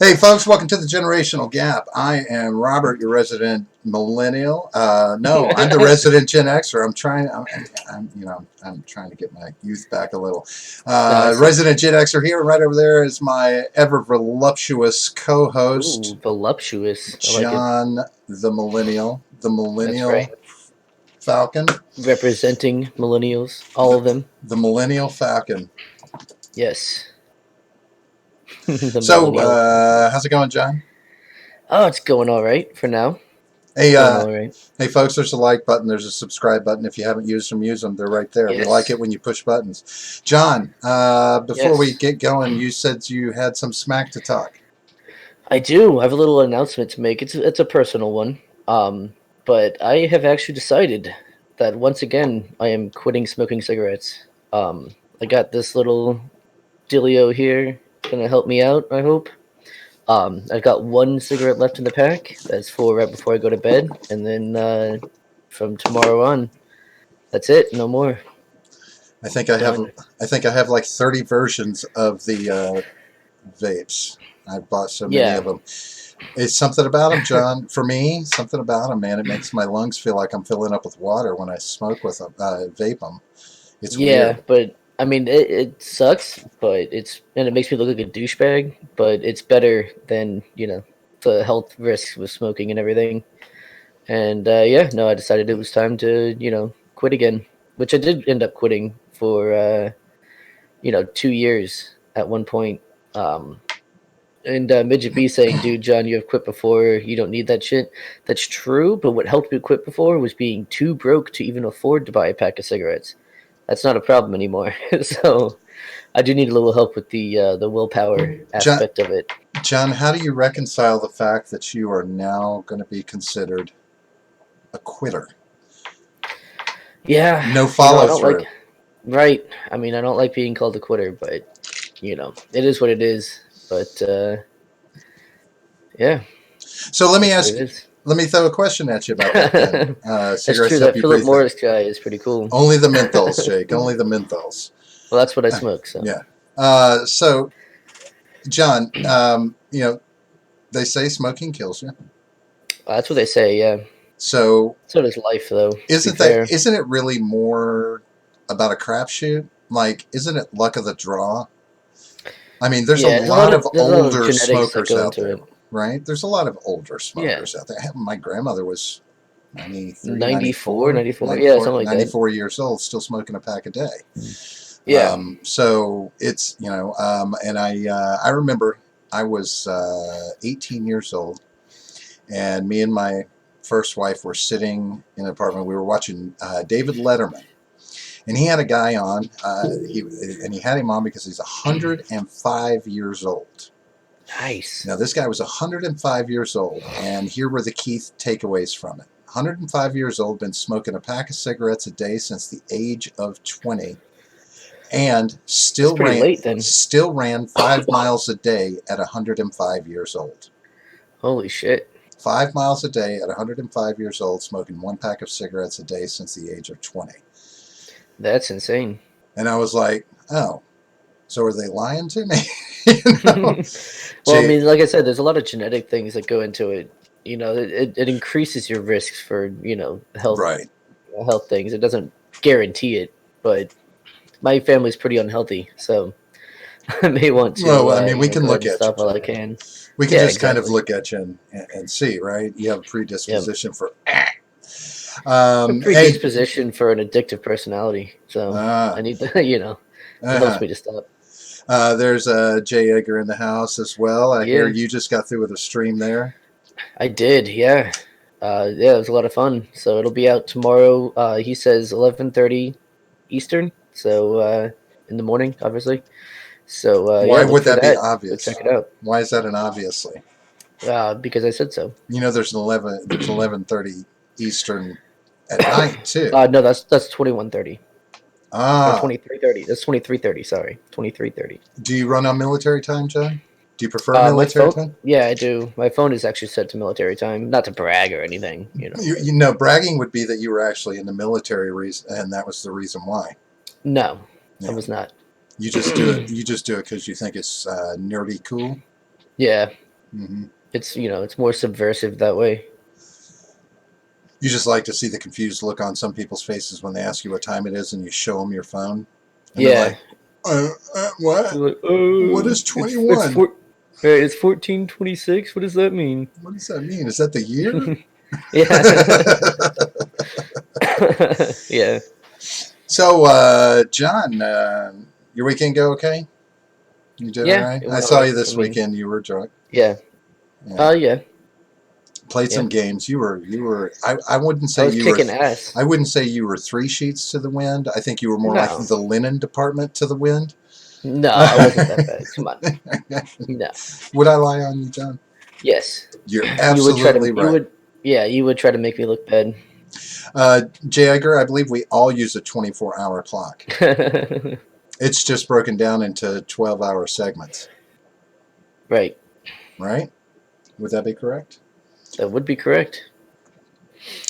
Hey, folks, welcome to the Generational Gap. I am Robert, your resident millennial. No, I'm the resident Gen Xer. I'm trying to get my youth back a little. Nice. Resident Gen Xer here. Right over there is my ever voluptuous co-host, Ooh, voluptuous. I like it. John, the That's right. Millennial Falcon, Representing millennials, all the of them. the Millennial Falcon. Yes. The So, millennial. how's it going, John? Oh, it's going all right for now. Hey, Going all right. hey, folks, there's a like button. There's a subscribe button. If you haven't used them, use them. They're right there. We like Yes. it when you push buttons. John, before we Yes. get going, you said you had some smack to talk. I do. I have a little announcement to make. It's a personal one. But I have actually decided that once again I am quitting smoking cigarettes. I got this little dealio here gonna help me out, I hope. I've got one cigarette left in the pack. That's for right before I go to bed, and then from tomorrow on, that's it. No more. I think I have, Done. I think I have like 30 versions of the vapes. I've bought so many of Yeah, them. It's something about them, John. For me, something about them, man. It makes my lungs feel like I'm filling up with water when I smoke with them, vape them. It's yeah, weird. but I mean, it sucks, but it makes me look like a douchebag. But it's better than the health risks with smoking and everything. And yeah, no, I decided it was time to quit again, which I did end up quitting for 2 years at one point. Um, And Midget B saying, dude, John, you have quit before. You don't need that shit. That's true, but what helped me quit before was being too broke to even afford to buy a pack of cigarettes. That's not a problem anymore. So I do need a little help with the willpower John, aspect of it. John, how do you reconcile the fact that you are now going to be considered a quitter? Yeah, No I follow don't like. through. Right. I mean, I don't like being called a quitter, but it is what it is. But yeah, So let me that's what ask it you, is. let me throw a question at you about that then. That's Cigarettes true. help That you Philip breathe. Morris guy is pretty cool. Only the menthols, Jake. Only the menthols. Well, that's what I smoke. So Yeah. So, John, they say smoking kills you. that's what they say. Yeah. So, So does life, though. To be isn't that fair. isn't it really more about a crapshoot? Like, isn't it luck of the draw? I mean, there's a Yeah, lot of there's a lot of older genetics that smokers go out into there, it. right? There's a lot of older Yeah, smokers out there. My grandmother was 93, 94, 94, 94. Yeah, 94, something like that. 94 years old, still smoking a pack a day. Yeah. So it's, and I remember I was 18 years old, and me and my first wife were sitting in an apartment. We were watching David Letterman, and he had a guy on. He had him on because he's 105 years old. Nice. Now this guy was 105 years old, and here were the key takeaways from it. 105 years old, been smoking a pack of cigarettes a day since the age of 20, and That's pretty late then. still ran 5 miles a day at 105 years old. Holy shit. 5 miles a day at 105 years old, smoking one pack of cigarettes a day since the age of 20. That's insane. And I was like, oh, so are they lying to me? you know, Well, I Jay, mean, like I said, there's a lot of genetic things that go into it. It increases your risks for right? health things. It doesn't guarantee it, but my family's pretty unhealthy, so I may want to Well, I mean, we can go ahead look and at you, stop while I John. can. We can Yeah, just kind of exactly. look at you and see, right? You have a Yep. predisposition for. A Hey, predisposition for an addictive personality, so uh, I need to, it helps uh-huh. me to stop. There's Jay Edgar in the house as well. I hear Yeah, you just got through with a stream there. I did. Yeah, yeah, it was a lot of fun. So it'll be out tomorrow. He says 11:30 Eastern, so in the morning, obviously. So yeah, Why look would for that be that. Go check obvious? it out. Why is that an obviously? Because I said so. There's 11:30 Eastern at night too. No, that's 21:30 or Ah, 23:30. That's 23:30. Sorry, 23:30. do you run on military time, John? Do you prefer My military phone. time? Yeah, I do. My phone is actually set to military time. Not to brag or anything, but Bragging would be that you were actually in the military reason, and that was the reason why. no, I Yeah, was not. you just do it. You just do it because you think it's nerdy cool. Yeah, Hmm. It's it's more subversive that way. You just like to see the confused look on some people's faces when they ask you what time it is and you show them your phone. And they're Yeah. like, what? You're like, What is it's 21? four. Right, it's 1426. What does that mean? What does that mean? Is that the year? Yeah. Yeah. So, John, your weekend go okay? You did all Yeah, right? it I went all saw right. you I this mean, weekend. You were drunk. yeah. Yeah. Yeah. Played Yeah. some games. You were. I wouldn't I say was you were. kicking ass. I wouldn't say you were three sheets to the wind. I think you were more like No. the linen department to the wind. No, I wasn't that bad. Come on. No. Would I lie on you, John? Yes. You're You would try to absolutely right. yeah, you would try to make me look bad. J. Edgar, I believe we all use a 24-hour clock. It's just broken down into 12-hour segments, Right. right? Would that be correct? That would be correct.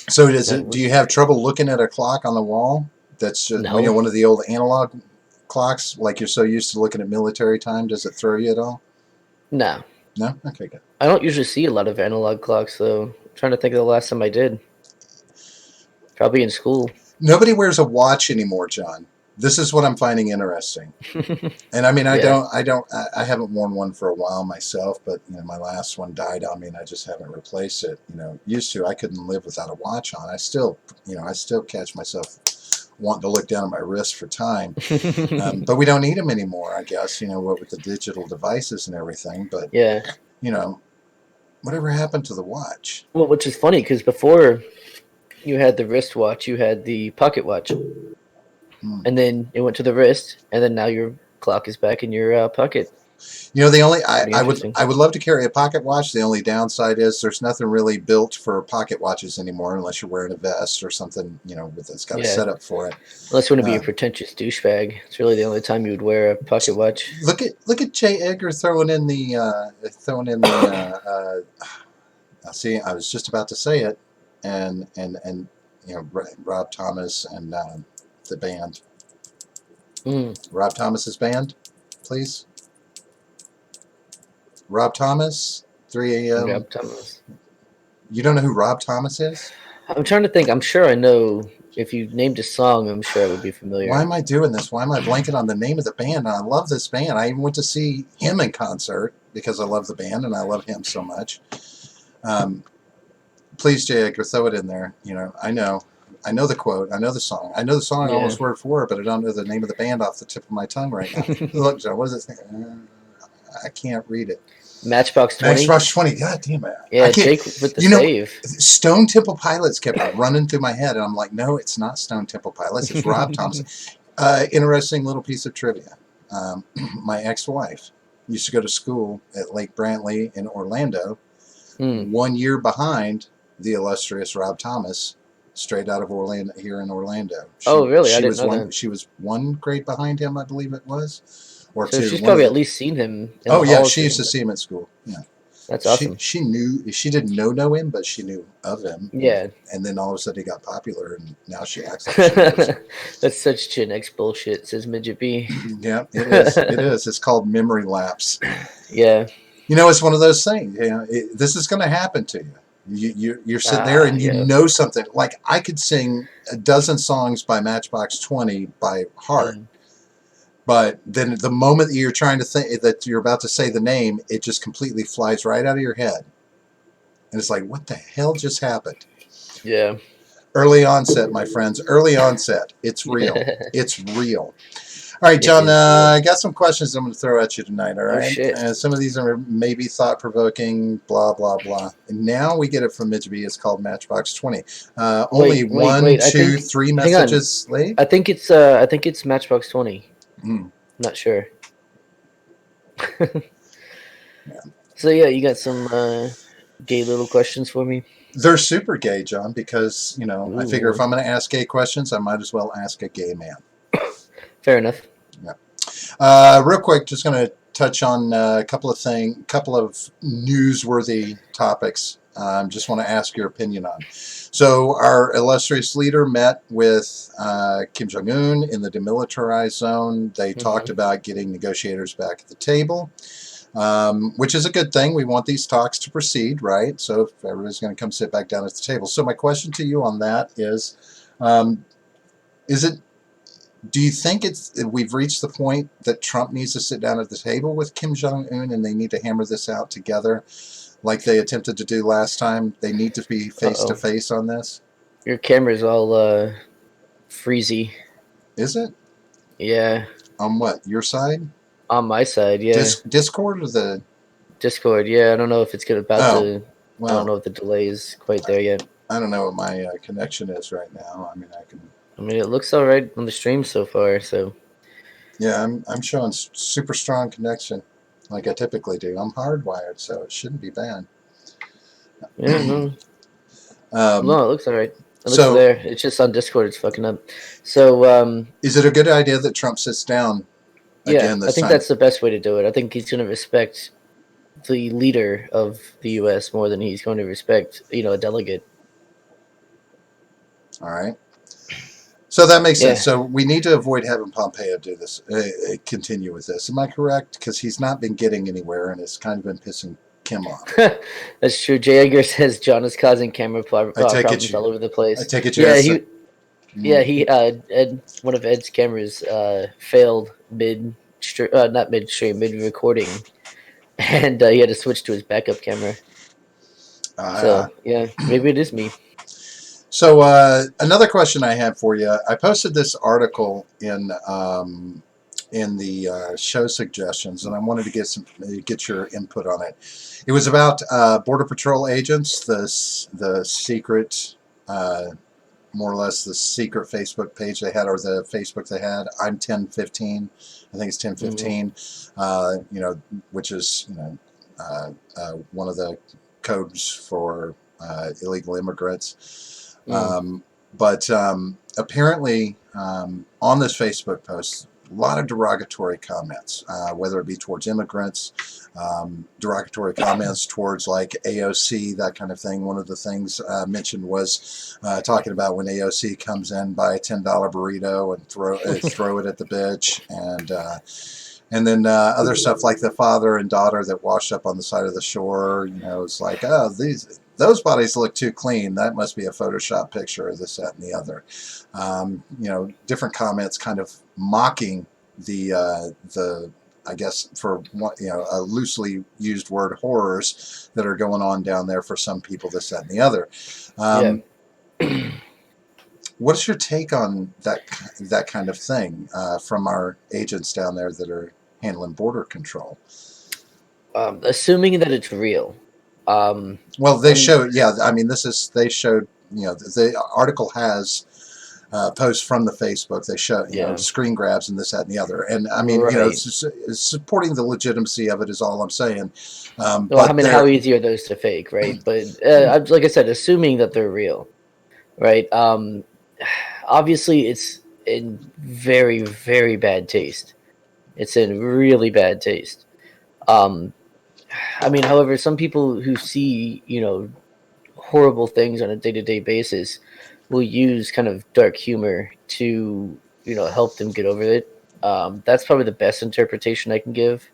So That do would you be have correct. trouble looking at a clock on the wall? That's just, No. one of the old analog clocks, like you're so used to looking at military time. Does it throw you at all? No. No? Okay, good. I don't usually see a lot of analog clocks though. I'm trying to think of the last time I did. Probably in school. Nobody wears a watch anymore, John. This is what I'm finding interesting. And I mean, Yeah. I haven't worn one for a while myself, but my last one died on me, and I just haven't replaced it. Used to, I couldn't live without a watch on. I still catch myself wanting to look down at my wrist for time. But we don't need them anymore, I guess. What with the digital devices and everything. But Yeah. you know, whatever happened to the watch? Well, which is funny because before you had the wristwatch, you had the pocket watch, Hmm. and then it went to the wrist, and then now your clock is back in your pocket. The only Pretty interesting. I would love to carry a pocket watch. The only downside is there's nothing really built for pocket watches anymore, unless you're wearing a vest or something, that's got a Yeah. setup for it. Unless you want to be a Uh, pretentious douchebag, it's really the only time you would wear a pocket watch. look at J. Edgar throwing in the see, I was just about to say it, and Rob Thomas and the band, Mm. Rob Thomas's band, please. Rob Thomas, 3 a.m. Rob Thomas. You don't know who Rob Thomas is? I'm trying to think. I'm sure I know. If you named a song, I'm sure I would be Why familiar. am I doing this? Why am I blanking on the name of the band? I love this band. I even went to see him in concert because I love the band and I love him so much. Um, please, Jay Edgar, throw it in there. I know the quote. I know the song. I know the song Yeah. almost word for word, but I don't know the name of the band off the tip of my tongue right now. Look, John, what is it? I can't read it. Matchbox 20. Matchbox 20. God damn it. I Yeah, can't. Jake with the You know, save. Stone Temple Pilots kept running through my head, and I'm like, no, it's not Stone Temple Pilots. It's Rob Thomas. Interesting little piece of trivia. Um, my ex-wife used to go to school at Lake Brantley in Orlando, Hmm. 1 year behind the illustrious Rob Thomas, straight out of Orlando here in Orlando. Oh, really? I She didn't was know one that. she was one grade behind him, I believe it was, or So two. she's One of probably at the. least seen him in Oh the yeah, halls she or used to something. see him at school. Yeah. That's She awesome. she knew she didn't know him, but she knew of him. Yeah. And then all of a sudden he got popular, and now she acts like she knows him. That's such Gen X bullshit, says Midget B. Yeah, it is. It is. It's called memory lapse. Yeah. It's one of those things. This is going to happen to you. You're sitting there and you Yeah. know something. Like I could sing a dozen songs by Matchbox 20 by heart, Mm. but then the moment that you're trying to think that you're about to say the name, it just completely flies right out of your head, and it's like, what the hell just happened? Yeah. Early onset, my friends. Early onset. It's real. It's real. All right, It John, is real. I got some questions I'm going to throw at you tonight, all Oh right? shit. Some of these are maybe thought-provoking, blah, blah, blah. And now we get it from Mitch B. It's called Matchbox 20. Only one, Wait. two, three Hang on. messages late? I think it's Matchbox 20. Mm, Not sure. yeah. So yeah, you got some gay little questions for me? They're super gay, John, because, I figure if Ooh. I'm going to ask gay questions, I might as well ask a gay man. Fair enough. Real quick, just going to touch on a couple of newsworthy topics. Just want to ask your opinion on. So, our illustrious leader met with Kim Jong-un in the demilitarized zone. They talked about getting negotiators back at the table. which is a good thing. We want these talks to proceed, right? So if everybody's going to come sit back down at the table. So my question to you on that um, is it? Do you think we've reached the point that Trump needs to sit down at the table with Kim Jong Un and they need to hammer this out together, like they attempted to do last time? They need to be Uh face to oh, face on this. your camera's all freezy. Is it Yeah, on what your side? on my side, yeah. Discord or the? Discord, yeah. I don't know if it's about Oh, to. I don't well, know if the delay is quite there yet. I don't know what my connection is right now. I mean, I can. I mean, it looks all right on the stream so far. So Yeah, I'm showing super strong connection, like I typically do. I'm hardwired, so it shouldn't be bad. yeah, no, um, no, it looks all right. It looks so, there. It's just on Discord. It's fucking up. So is it a good idea that Trump sits down yeah, again I this think time? that's the best way to do it. I think he's going to respect the leader of the U.S. more than he's going to respect, a delegate. All right. So that makes sense. Yeah, So we need to avoid having Pompeo do this, continue with this. Am I correct? Because he's not been getting anywhere, and it's kind of been pissing Kim off. that's true. Jay Edgar says John is causing camera I take it problems you. all over the I place. take it you Yeah, has. he one of Ed's cameras failed mid not midstream, mid recording, and he had to switch to his backup camera. Uh, So yeah, maybe it is me. so another question I had for you. I posted this article in the show suggestions, and I wanted to get your input on it. It was about Border Patrol agents, the secret, more or less the secret Facebook page they had, or the Facebook they had. I'm 1015. I think it's Hmm. 1015. Which is one of the codes for illegal immigrants. Mm. But apparently, on this Facebook post, a lot of derogatory comments, whether it be towards immigrants, derogatory comments towards like AOC, that kind of thing. One of the things mentioned was talking about when AOC comes in, buy a $10 burrito and throw it at the bitch, and then other stuff like the father and daughter that washed up on the side of the shore. It's like, oh, those bodies look too clean. That must be a Photoshop picture of this, that, and the other. Different comments kind of mocking the I guess for one, a loosely used word, horrors that are going on down there for some people, this, that, and the other. Yeah. Um, what's your take on that kind of thing from our agents down there that are handling border control? Assuming that it's real. Well, they And showed, yeah. I mean, they showed, the article has posts from the Facebook. They show, yeah, screen grabs and this, that, and the other. And I mean, right. it's supporting the legitimacy of it is all I'm saying. Well, I But mean, how they're easy are those to fake, right? But like I said, assuming that they're real, right? Obviously, it's in very, very bad taste. It's in really bad taste. Um, I mean, however, some people who see, horrible things on a day to day basis will use kind of dark humor to, help them get over it. That's probably the best interpretation I can give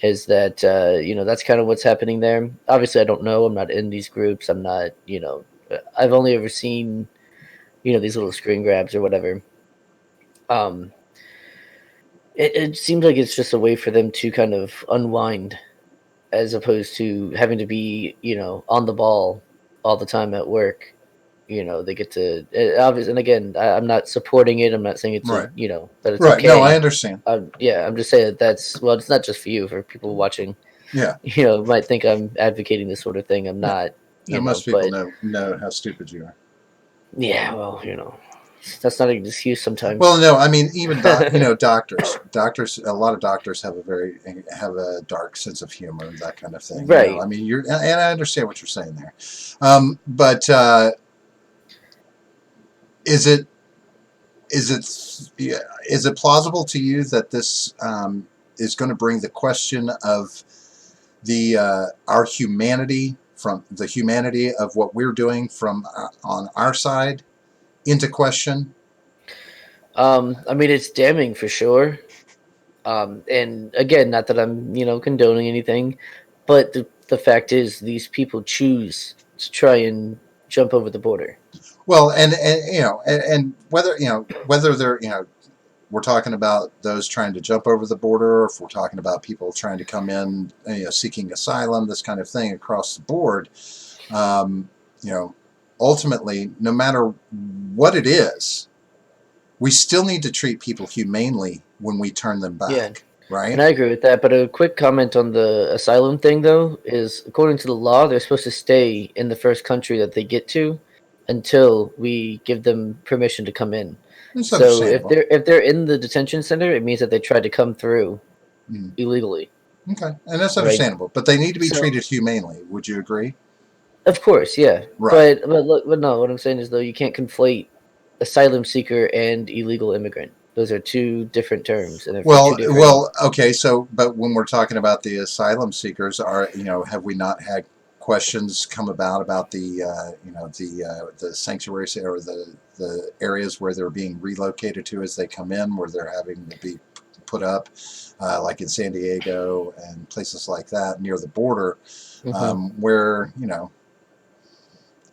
is that, that's kind of what's happening there. Obviously, I don't know. I'm not in these groups. I'm not, I've only ever seen, these little screen grabs or whatever. Um, it seems like it's just a way for them to kind of unwind as opposed to having to be, on the ball all the time at work. They get to obviously, and again, I'm not supporting it. I'm not saying it's right, that it's right. No, I okay. understand. Yeah, I'm just saying that that's well, it's not just for you. For people watching, Yeah, might think I'm advocating this sort of thing. I'm yeah. not, No, most people but know how stupid you are. yeah, well, that's not an excuse sometimes. Well, no, I mean even doctors. A lot of doctors have a dark sense of humor, that kind of thing. I Right. mean, and I understand what you're saying there, but is it is it yeah, is it plausible to you that this is going to bring the question of the our humanity, from the humanity of what we're doing from on our side, into question? I mean, it's damning for sure. And again, not that I'm condoning anything, but the fact is these people choose to try and jump over the border. Well, and and whether whether they're we're talking about those trying to jump over the border, or if we're talking about people trying to come in, seeking asylum, this kind of thing across the board. Um, you know, ultimately, no matter what it is, we still need to treat people humanely when we turn them Yeah, back, right? and I agree with that. But a quick comment on the asylum thing, though, is according to the law, they're supposed to stay in the first country that they get to until we give them permission to come in. It's So if understandable. they're in the detention center, it means that they tried to come through Mm, illegally, okay, and that's right? understandable. But they need to be So treated humanely. Would you agree? of course, yeah, Right. but look, but no, what I'm saying is though you can't conflate asylum seeker and illegal immigrant. Those are two different terms, and they're for two different. Okay. So, but when we're talking about the asylum seekers, are have we not had questions come about the the sanctuaries or the areas where they're being relocated to as they come in, where they're having to be put up, like in San Diego and places like that near the border, Hmm. where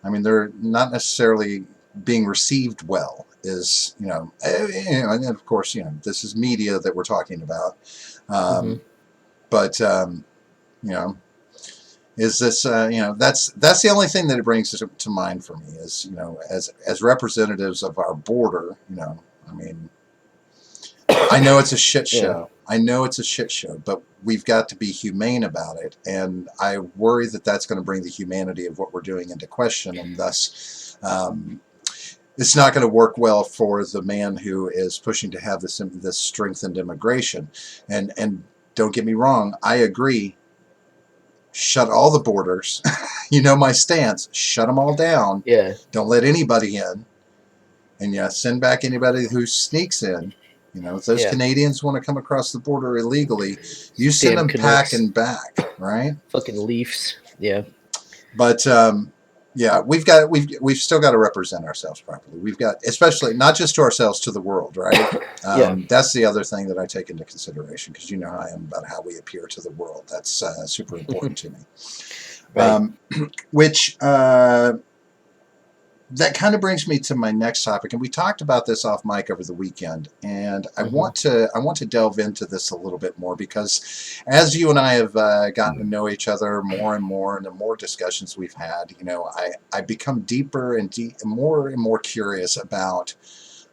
I mean, they're not necessarily being received well. Is and of course, this is media that we're talking about, Hmm. um, but you know, is this that's the only thing that it brings to mind for me is as representatives of our border, I mean, I know it's a shit Yeah, show. I know it's a shit show, but we've got to be humane about it. And I worry that that's going to bring the humanity of what we're doing into question, and thus, it's not going to work well for the man who is pushing to have this strengthened immigration. And don't get me wrong, I agree. Shut all the borders. You know my stance. Shut them all down. yeah, Don't let anybody in, and yeah, send back anybody who sneaks in. If those yeah. Canadians want to come across the border illegally, you send Damn them Canucks, packing back, right? fucking Leafs. Yeah, But yeah, we've still got to represent ourselves properly. We've got, especially not just to ourselves, to the world, right? yeah, That's the other thing that I take into consideration because you know how I am about how we appear to the world. That's super important to me. right. Um, which that kind of brings me to my next topic, and we talked about this off mic over the weekend, and Hmm. I want to delve into this a little bit more because as you and I have gotten to know each other more and the more discussions we've had, I become deeper and more curious about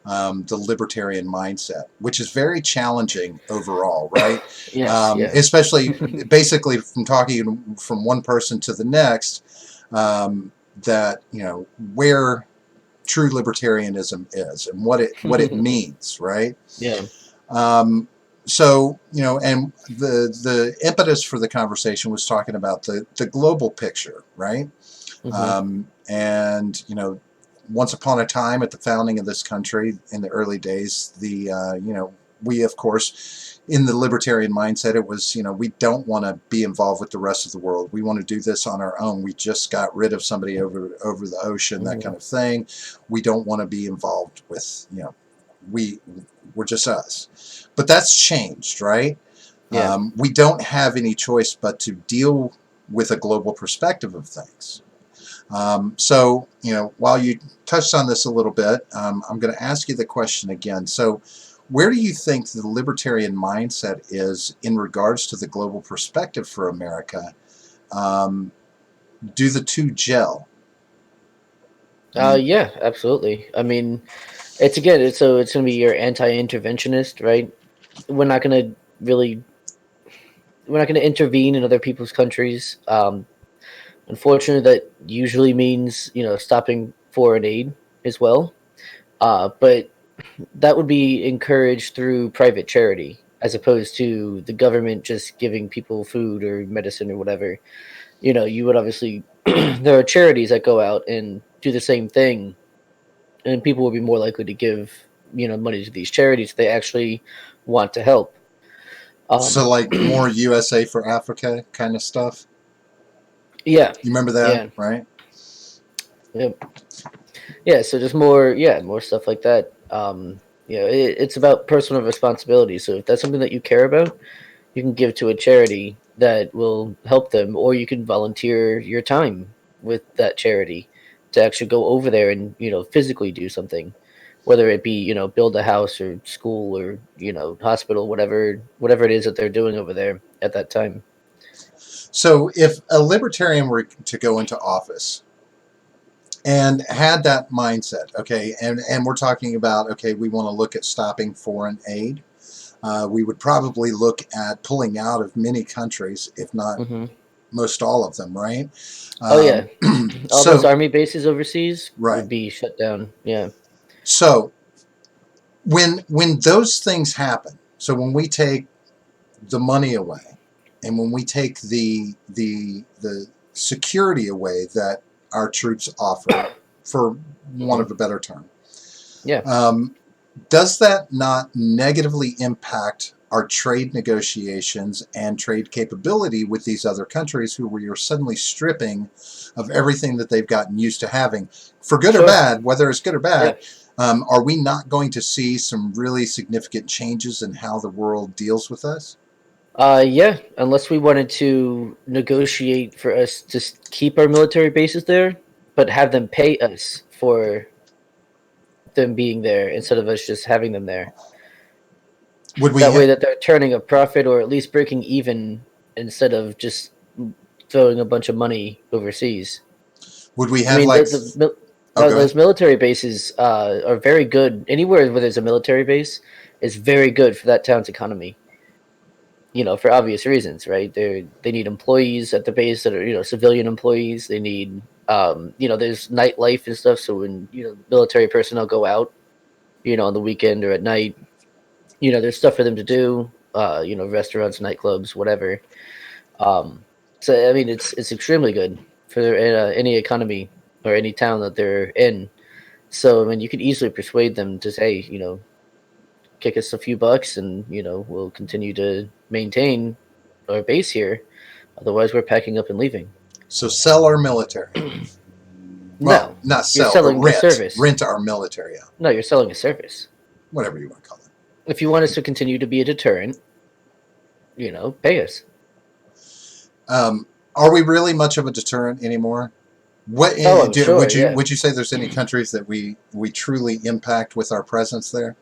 the libertarian mindset, which is very challenging overall, right? Yes, yeah. Especially basically from talking from one person to the next, that where true libertarianism is and what it means, right? Yeah. Um, so and the impetus for the conversation was talking about the global picture, right? Hmm. And once upon a time at the founding of this country in the early days, we of course in the libertarian mindset it was we don't want to be involved with the rest of the world. We want to do this on our own. We just got rid of somebody over the ocean, that Hmm. kind of thing. We don't want to be involved with we we're just us. But that's changed, right? Yeah. We don't have any choice but to deal with a global perspective of things. So, while you touched on this a little bit, I'm going to ask you the question again. So, where do you think the libertarian mindset is in regards to the global perspective for America? Um, do the two gel? I mean, Yeah, absolutely. I mean, it's again, it's gonna be your anti-interventionist, right? We're not gonna really, we're not gonna intervene in other people's countries. Unfortunately, that usually means stopping foreign aid as well. But that would be encouraged through private charity as opposed to the government just giving people food or medicine or whatever. You would obviously there are charities that go out and do the same thing, and people will be more likely to give money to these charities if they actually want to help. so Um, like more USA for Africa kind of stuff. yeah, You remember that, yeah, right? yeah, yeah. So just more, yeah, more stuff like that. it's about personal responsibility. So if that's something that you care about, you can give to a charity that will help them, or you can volunteer your time with that charity to actually go over there and physically do something, whether it be build a house or school or hospital, whatever it is that they're doing over there at that time. So if a libertarian were to go into office and had that mindset, okay, and we're talking about, okay, we want to look at stopping foreign aid. We would probably look at pulling out of many countries, if not Hmm. most all of them, right? Oh yeah, Um, all those so, army bases overseas right. would be shut down. Yeah. So when those things happen, so when we take the money away, and when we take the security away that our troops offer, for want Hmm. of a better term, Yeah. um, does that not negatively impact our trade negotiations and trade capability with these other countries who we are suddenly stripping of everything that they've gotten used to having, for good or Sure. bad, whether it's good or Yeah. bad? Are we not going to see some really significant changes in how the world deals with us? Yeah, unless we wanted to negotiate for us to keep our military bases there, but have them pay us for them being there instead of us just having them there. Would we That ha- way that they're turning a profit or at least breaking even instead of just throwing a bunch of money overseas. would we I have mean, like? Oh, go ahead. those military bases are very good. Anywhere where there's a military base is very good for that town's economy. For obvious reasons, right? They need employees at the base that are civilian employees. They need there's nightlife and stuff. So when military personnel go out, on the weekend or at night, there's stuff for them to do. Restaurants, nightclubs, whatever. Um, so I mean, it's extremely good for any economy or any town that they're in. So I mean, you could easily persuade them to say, kick us a few bucks, and we'll continue to maintain our base here. Otherwise, we're packing up and leaving. So sell our military. Well, No, not you're sell, but selling a rent. service. Rent our military out. No, you're selling a service. Whatever you want to call it. If you want us to continue to be a deterrent, pay us. Um, are we really much of a deterrent anymore? What Oh, I'm sure. would you Yeah, would you say there's any countries that we truly impact with our presence there?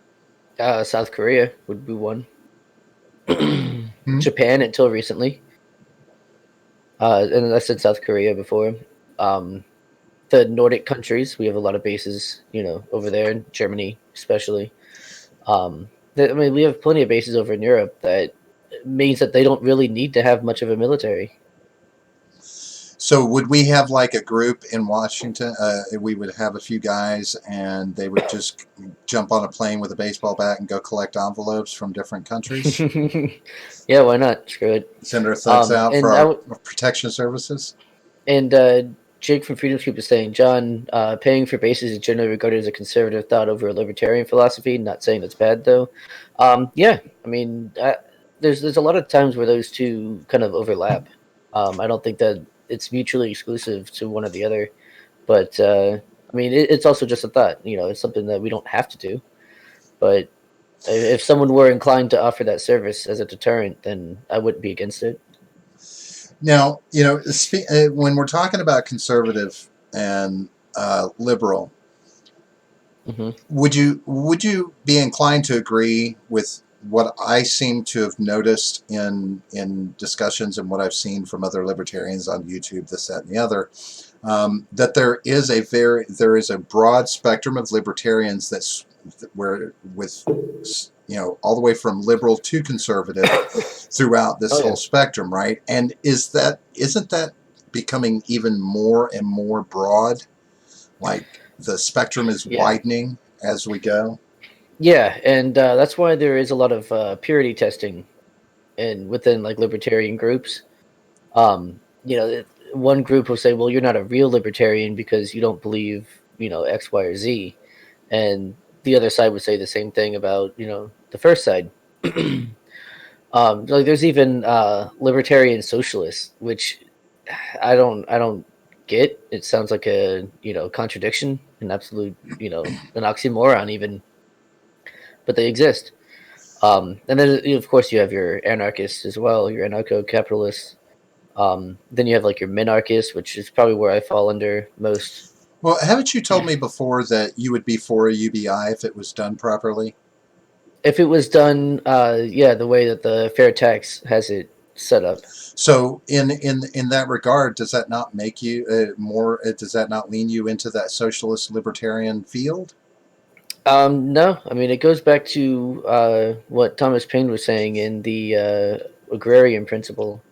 South Korea would be one. Hmm? Japan until recently, and I said South Korea before. Um, the Nordic countries, we have a lot of bases, over there in Germany, especially. I mean, we have plenty of bases over in Europe that means that they don't really need to have much of a military. So would we have like a group in Washington? We would have a few guys, and they would just jump on a plane with a baseball bat and go collect envelopes from different countries. Yeah, why not? Screw it. Send our thugs out for And our protection services. and Jake from Freedom Scoop is saying, John, paying for bases is generally regarded as a conservative thought over a libertarian philosophy. Not saying that's bad though. Yeah, I mean, there's a lot of times where those two kind of overlap. I don't think that it's mutually exclusive to one or the other, but I mean, it's also just a thought. It's something that we don't have to do, but if someone were inclined to offer that service as a deterrent, then I wouldn't be against it. Now, when we're talking about conservative and liberal, Hmm. would you be inclined to agree with what I seem to have noticed in discussions and what I've seen from other libertarians on YouTube, this, that, and the other, that there is a broad spectrum of libertarians that's where with all the way from liberal to conservative throughout this Oh whole yeah, spectrum, right? And isn't that becoming even more and more broad? Like the spectrum is yeah. widening as we go. Yeah, and that's why there is a lot of purity testing and within like libertarian groups. One group will say, "Well, you're not a real libertarian because you don't believe, X, Y, or Z," and the other side would say the same thing about the first side. Like there's even libertarian socialists, which I don't get. It sounds like a contradiction, an absolute an oxymoron even. but they exist. And then of course you have your anarchists as well, your anarcho-capitalists. Then you have like your minarchists, which is probably where I fall under most. Well, haven't you told me before that you would be for a UBI if it was done properly? If it was done, yeah, the way that the fair tax has it set up. So, in that regard, does that not make you more? Does that not lean you into that socialist libertarian field? No, I mean it goes back to what Thomas Paine was saying in the agrarian principle.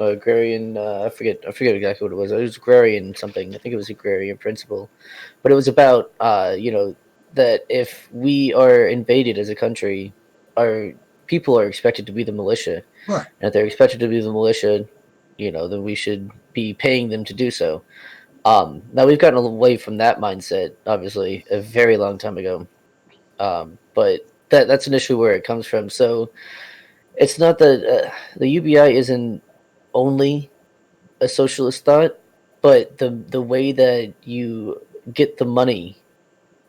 Agrarian, I forget exactly what it was. It was agrarian something. I think it was agrarian principle, but it was about that if we are invaded as a country, our people are expected to be the militia, Right. and if they're expected to be the militia, then we should be paying them to do so. Now we've gotten away from that mindset, obviously, a very long time ago. But that's an issue where it comes from. So it's not that the UBI isn't only a socialist thought, but the way that you get the money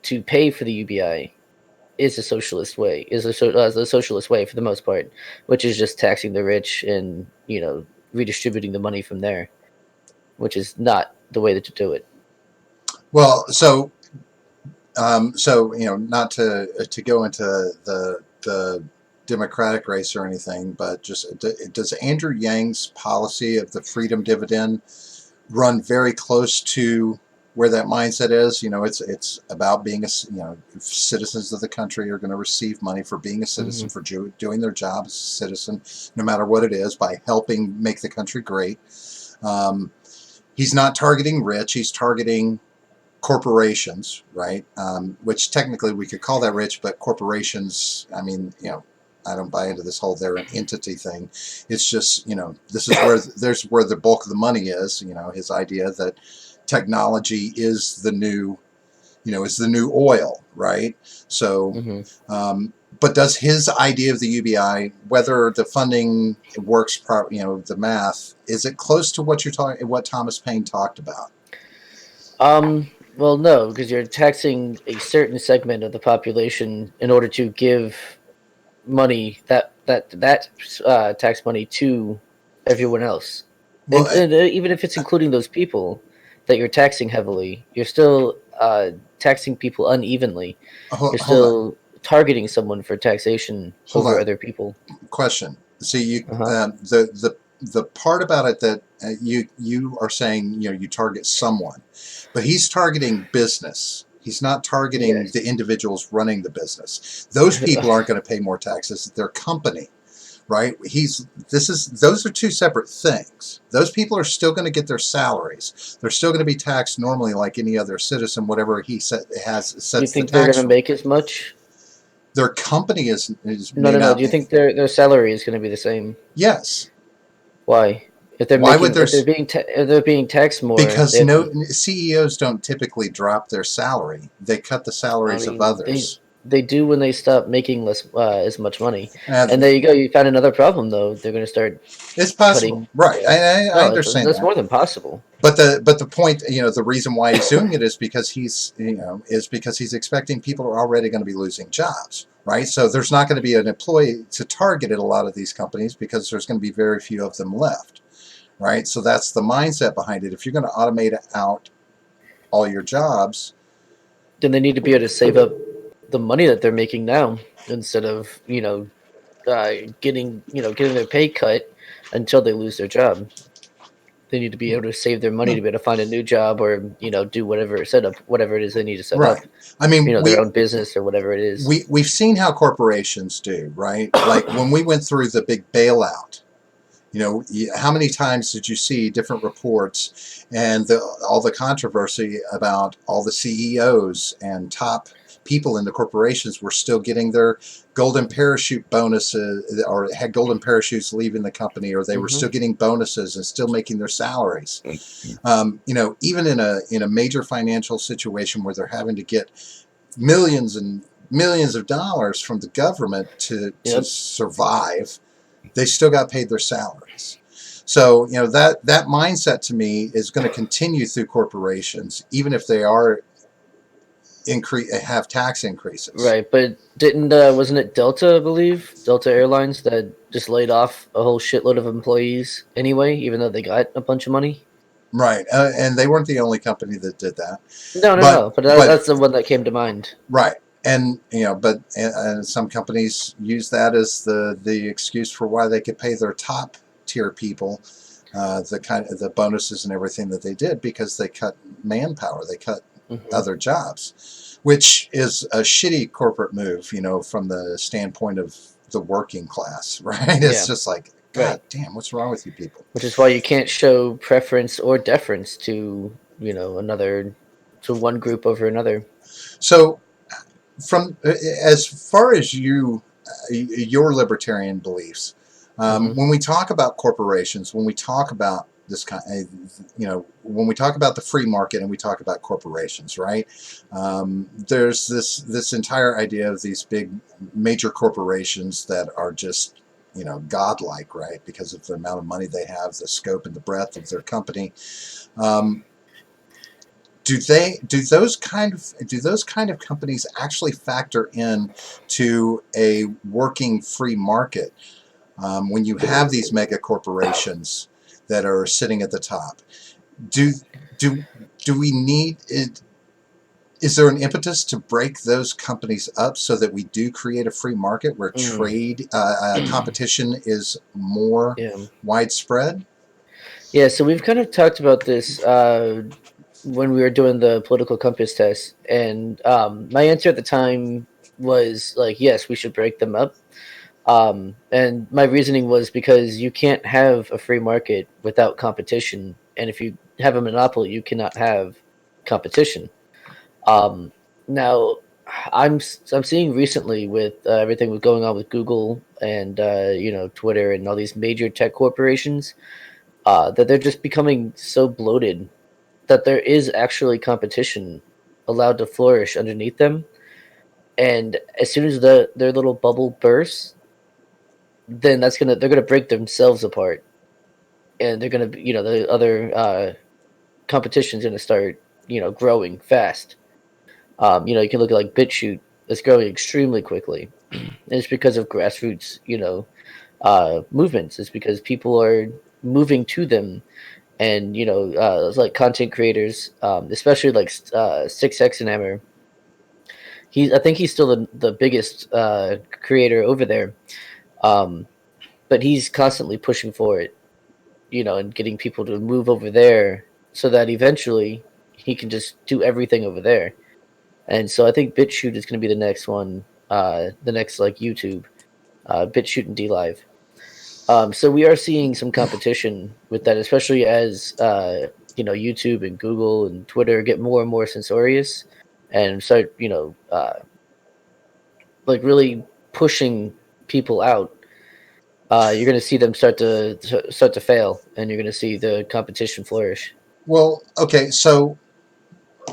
to pay for the UBI is a socialist way, a socialist way for the most part, which is just taxing the rich and redistributing the money from there, which is not the way to do it. Well, so not to go into the Democratic race or anything, but just does Andrew Yang's policy of the freedom dividend run very close to where that mindset is? It's about being citizens of the country are going to receive money for being a citizen, Hmm. for doing their job as a citizen, no matter what it is, by helping make the country great. Um, he's not targeting rich; he's targeting corporations, right? Which technically we could call that rich, but corporations, I mean, I don't buy into this whole they're an entity thing. It's just, this is where the bulk of the money is. His idea that technology is the new, is the new oil, right? So, Hmm. but does his idea of the UBI, whether the funding works, the math, is it close to what Thomas Paine talked about? Well, no, because you're taxing a certain segment of the population in order to give money that tax money to everyone else, Well, and even if it's including those people that you're taxing heavily, you're still taxing people unevenly. You're hold on. still targeting someone for taxation Hold over on. other people. Question. See, Uh huh. the part about it that you are saying, you target someone, but he's targeting business. He's not targeting the Yes. individuals running the business. Those people aren't going to pay more taxes. Their company, right? Those are two separate things. Those people are still going to get their salaries. They're still going to be taxed normally like any other citizen, whatever he Do you sets the think they're tax gonna rate. make as much? Their company is No, may no, no. not Do you be. think their salary is gonna be the same? Yes. Why? Why would there? If they're being taxed more, they Because have no to. CEOs don't typically drop their salary. They cut the I salaries of mean, they others. they do when they stop making less as much money. And And there you go. You found another problem though. They're going to start it's possible, cutting. right? Yeah. I No, understand that's that. more than possible. But the point, the reason why he's doing it is because he's expecting people are already going to be losing jobs, right? So there's not going to be an employee to target at a lot of these companies because there's going to be very few of them left, right? So that's the mindset behind it. If you're going to automate out all your jobs, Then they need to be able to save up the money that they're making now instead of getting their pay cut until they lose their job. They need to be able to save their money no, to be able to find a new job or do whatever it is they need to set up. right? I mean, Their own business or whatever it is. we've seen how corporations do, right? Like when we went through the big bailout, how many times did you see different reports and all the controversy about all the CEOs and top people in the corporations were still getting their golden parachute bonuses or had golden parachutes leaving the company, or they were Hmm. still getting bonuses and still making their salaries. Even in a major financial situation where they're having to get millions and millions of dollars from the government to Yep. survive, they still got paid their salaries. So that mindset to me is going to continue through corporations, even if they are have tax increases. Right, but didn't wasn't it Delta, I believe, Delta Airlines that just laid off a whole shitload of employees anyway, even though they got a bunch of money? Right, and they weren't the only company that did that, No, no, but no. But but that's the one that came to mind. right, and and some companies use that as the excuse for why they could pay their top tier people the kind of the bonuses and everything that they did, because they cut manpower, they cut Hmm. other jobs, which is a shitty corporate move, from the standpoint of the working class, right? It's Yeah, just like, God right. damn, what's wrong with you people? Which is why you can't show preference or deference to another to one group over another. So, from as far as your libertarian beliefs, Hmm. when we talk about corporations, when we talk about this kind, when we talk about the free market and we talk about corporations, right? There's this entire idea of these big major corporations that are just godlike, right? Because of the amount of money they have, the scope and the breadth of their company. Um, do those kind of companies actually factor in to a working free market, when you have these mega corporations that are sitting at the top? Do do do we need it? Is there an impetus to break those companies up so that we do create a free market where Mm. competition is more Yeah, widespread? yeah. So we've kind of talked about this when we were doing the political compass test, and my answer at the time was like, yes, we should break them up. And my reasoning was because you can't have a free market without competition, and if you have a monopoly, you cannot have competition. Um, Now, I'm seeing recently with everything that's going on with Google and Twitter and all these major tech corporations, that they're just becoming so bloated that there is actually competition allowed to flourish underneath them. And as soon as their little bubble bursts, then they're gonna break themselves apart, and they're gonna the other competition's gonna start growing fast. You can look at like BitChute, it's growing extremely quickly. And it's because of grassroots movements. It's because people are moving to them, and it's like content creators, especially like 6X and Hammer. I think he's still the biggest creator over there. Um, but he's constantly pushing for it, and getting people to move over there so that eventually he can just do everything over there. And so I think BitChute is going to be the next one, the next like YouTube, BitChute and DLive. So we are seeing some competition with that, especially as YouTube and Google and Twitter get more and more censorious and start like really pushing people out. You're going to see them start to fail, and you're going to see the competition flourish. Well, okay, so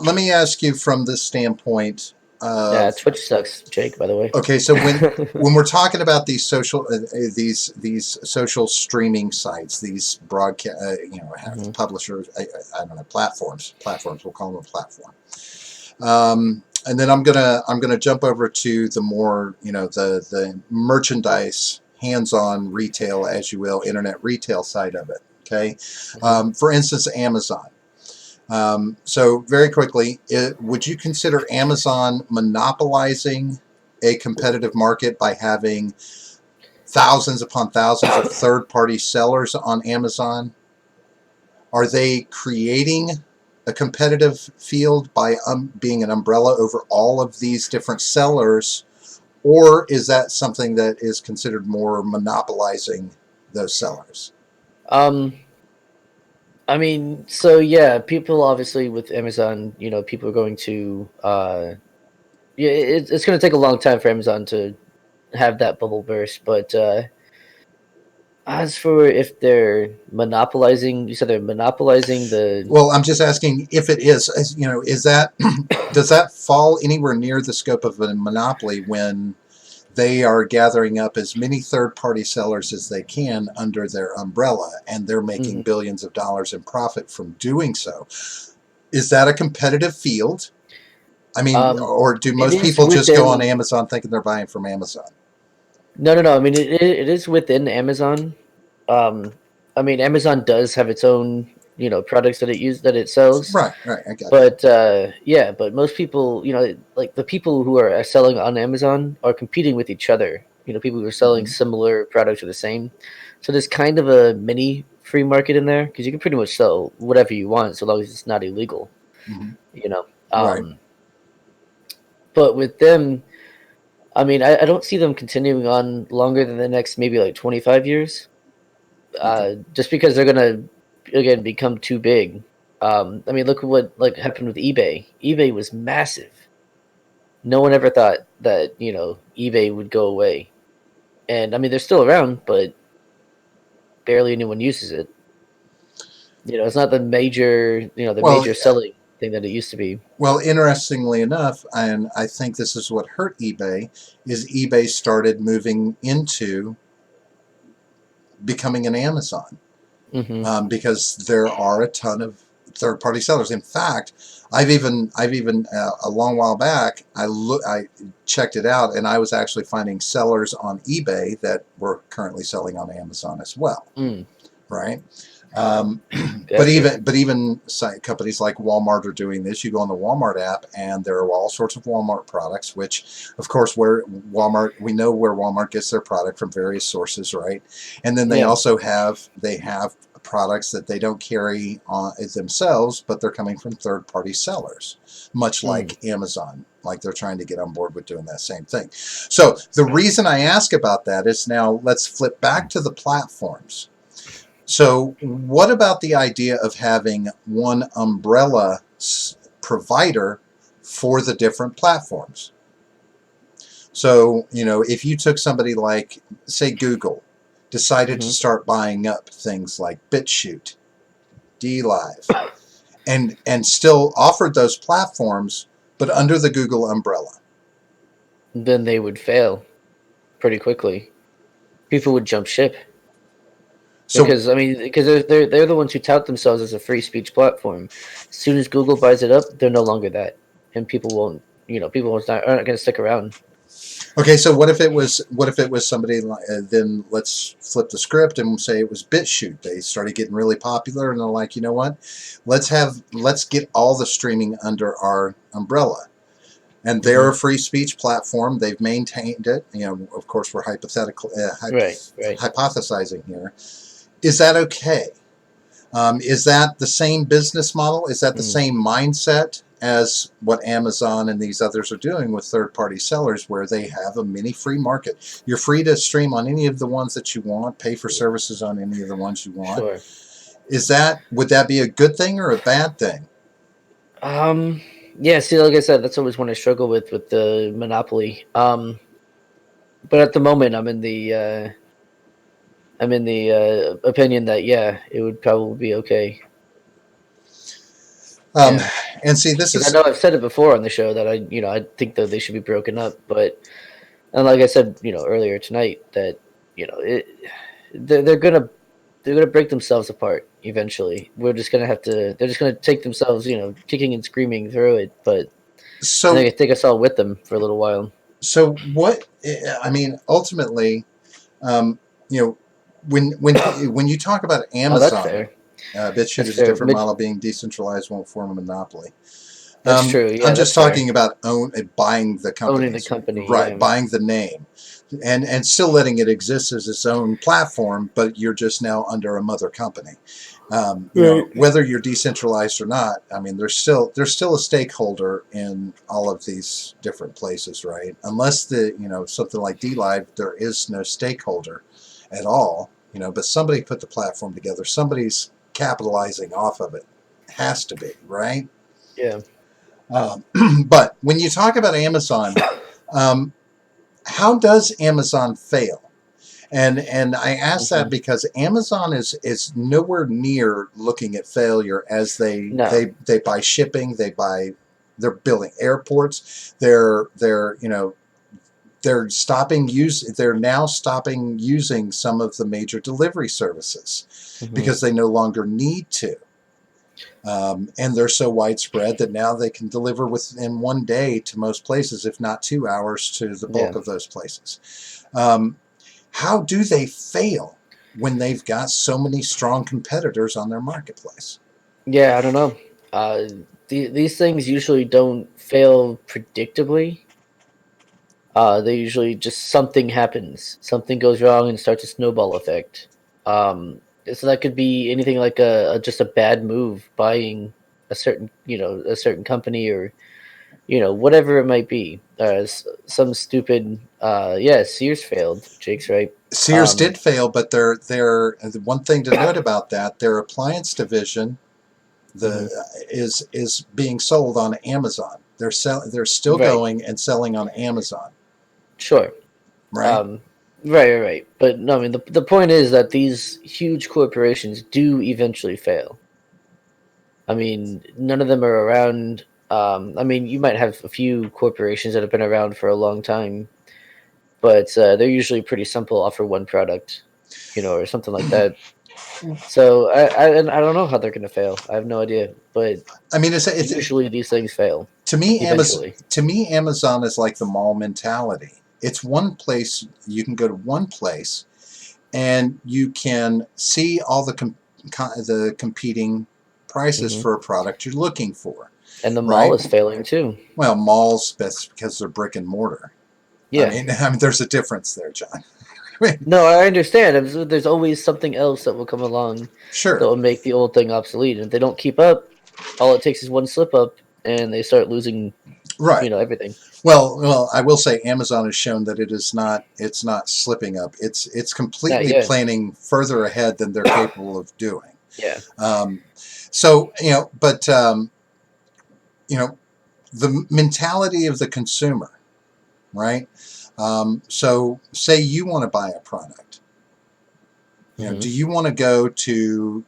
let me ask you from this standpoint Yeah, of, Twitch sucks, Jake. By the way. okay, so when we're talking about these social these social streaming sites, these broadcast Hmm. publishers, I don't know, platforms, we'll call them a platform. And then I'm gonna jump over to the more, the merchandise, hands-on retail, as you will, internet retail side of it. Okay, Hmm. for instance, Amazon. So very quickly, would you consider Amazon monopolizing a competitive market by having thousands upon thousands of third-party sellers on Amazon? Are they creating a competitive field by being an umbrella over all of these different sellers, or is that something that is considered more monopolizing those sellers? Um, I mean, so yeah, people obviously with Amazon, people are going to, yeah, it's going to take a long time for Amazon to have that bubble burst. But as for if they're monopolizing, you said they're monopolizing the. Well, I'm just asking if it is, is that does that fall anywhere near the scope of a monopoly when they are gathering up as many third-party sellers as they can under their umbrella, and they're making Mhm. billions of dollars in profit from doing so? Is that a competitive field? I mean, or do It most is people just go on within. Amazon thinking they're buying from Amazon? No, no, no. I mean, it is within Amazon. Um, I mean, Amazon does have its own, products that it sells. Right, right. I got you. But yeah, but most people, like the people who are selling on Amazon are competing with each other. People who are selling Hmm. similar products or the same. So there's kind of a mini free market in there because you can pretty much sell whatever you want so long as it's not illegal. Hmm. You know. Right. But with them, I mean, I don't see them continuing on longer than the next maybe like 25 years. Okay. Just because they're gonna again become too big. I mean, look at what like happened with eBay. eBay was massive. No one ever thought that eBay would go away, and I mean they're still around, but barely anyone uses it. It's not the Well, major selling thing that it used to be. well, interestingly enough, and I think this is what hurt eBay, is eBay started moving into becoming an Amazon, Hmm. because there are a ton of third-party sellers. In fact, I've even a long while back, I checked it out, and I was actually finding sellers on eBay that were currently selling on Amazon as well. Mm, Right? Um, but gotcha. even companies like Walmart are doing this. You go on the Walmart app, and there are all sorts of Walmart products. Which, of course, we know where Walmart gets their product from various sources, right? And then they Yeah. also have products that they don't carry on themselves, but they're coming from third-party sellers, much Mm, like Amazon. Like they're trying to get on board with doing that same thing. So the reason I ask about that is, now let's flip back to the platforms. So, what about the idea of having one umbrella provider for the different platforms? So, if you took somebody like, say, Google, decided to hmm start buying up things like BitChute, DLive, and still offered those platforms, but under the Google umbrella. Then they would fail pretty quickly. People would jump ship. So, Because I mean, because they're the ones who tout themselves as a free speech platform. As soon as Google buys it up, they're no longer that, and people won't aren't going to stick around. okay, so what if it was somebody like, then let's flip the script and say it was BitChute. They started getting really popular, and they're like, you know what? Let's get all the streaming under our umbrella. And they're Hmm. a free speech platform. They've maintained it. Of course, we're Right, right. hypothesizing here. Is that okay? Is that the same business model? Is that the Mm, same mindset as what Amazon and these others are doing with third-party sellers, where they have a mini free market? You're free to stream on any of the ones that you want, pay for services on any of the ones you want. sure. Would that be a good thing or a bad thing? Um, yeah. See, like I said, that's always one I struggle with the monopoly. But at the moment, I'm in the opinion that yeah, it would probably be okay. Um, Yeah. and see, this Because I is know I've said it before on the show that I think that they should be broken up, but and like I said, earlier tonight, that they're gonna break themselves apart eventually. We're just gonna have to. They're just gonna take themselves, kicking and screaming through it. But and so. they take us all with them for a little while. So what? I mean, ultimately, um, you know, when you talk about Oh, that's Amazon, fair. BitChute That's is a fair. different model. Being decentralized won't form a monopoly. That's true. Yeah, I'm that's just fair. talking about buying the Owning the companies, company. right? Yeah. Buying the name, and still letting it exist as its own platform, but you're just now under a mother company. Right. Whether you're decentralized or not, I mean, there's still a stakeholder in all of these different places, right? Unless something like DLive, there is no stakeholder at all. But somebody put the platform together. Somebody's capitalizing off of it. Has to be, right? Yeah. Um, but when you talk about Amazon, um, how does Amazon fail? And I ask that Hmm. because Amazon is nowhere near looking at failure, as No. they buy shipping, they're building airports, they're now stopping using some of the major delivery services Hmm. because they no longer need to. And they're so widespread that now they can deliver within one day to most places, if not 2 hours to the Yeah. bulk of those places. How do they fail when they've got so many strong competitors on their marketplace? Yeah, I don't know. These things usually don't fail predictably. They usually just something happens, something goes wrong and starts a snowball effect. So that could be anything like just a bad move buying a certain company or whatever it might be. Some stupid yeah, Sears failed. Jake's right. Sears Um, did fail, but they're the one thing to note about that, their appliance division the mhm, is being sold on Amazon. They're still right, going and selling on Amazon, sure. right? Um, right. But no, I mean the point is that these huge corporations do eventually fail. I mean, none of them are around. I mean, you might have a few corporations that have been around for a long time, but they're usually pretty simple, offer one product, or something like that. So I don't know how they're gonna fail. I have no idea, but I mean, it's usually these things fail to me, Amazon eventually. is like the mall mentality. It's one place you can go to one place and you can see all the competing prices Hmm. for a product you're looking for, And the mall right? is failing too. Well, malls, that's because they're brick and mortar. I Yeah. mean, I mean, there's a difference there, John. I mean, No, I understand. There's always something else that will come along that sure, will make the old thing obsolete. And if they don't keep up, all it takes is one slip up, and they start losing, right. everything. Well, I will say Amazon has shown that it is not. It's not slipping up. It's Not completely yet. planning further ahead than they're capable of doing. Yeah. Um, so but you know, the mentality of the consumer, right? So, say you want to buy a product. Hmm. Do you want to go to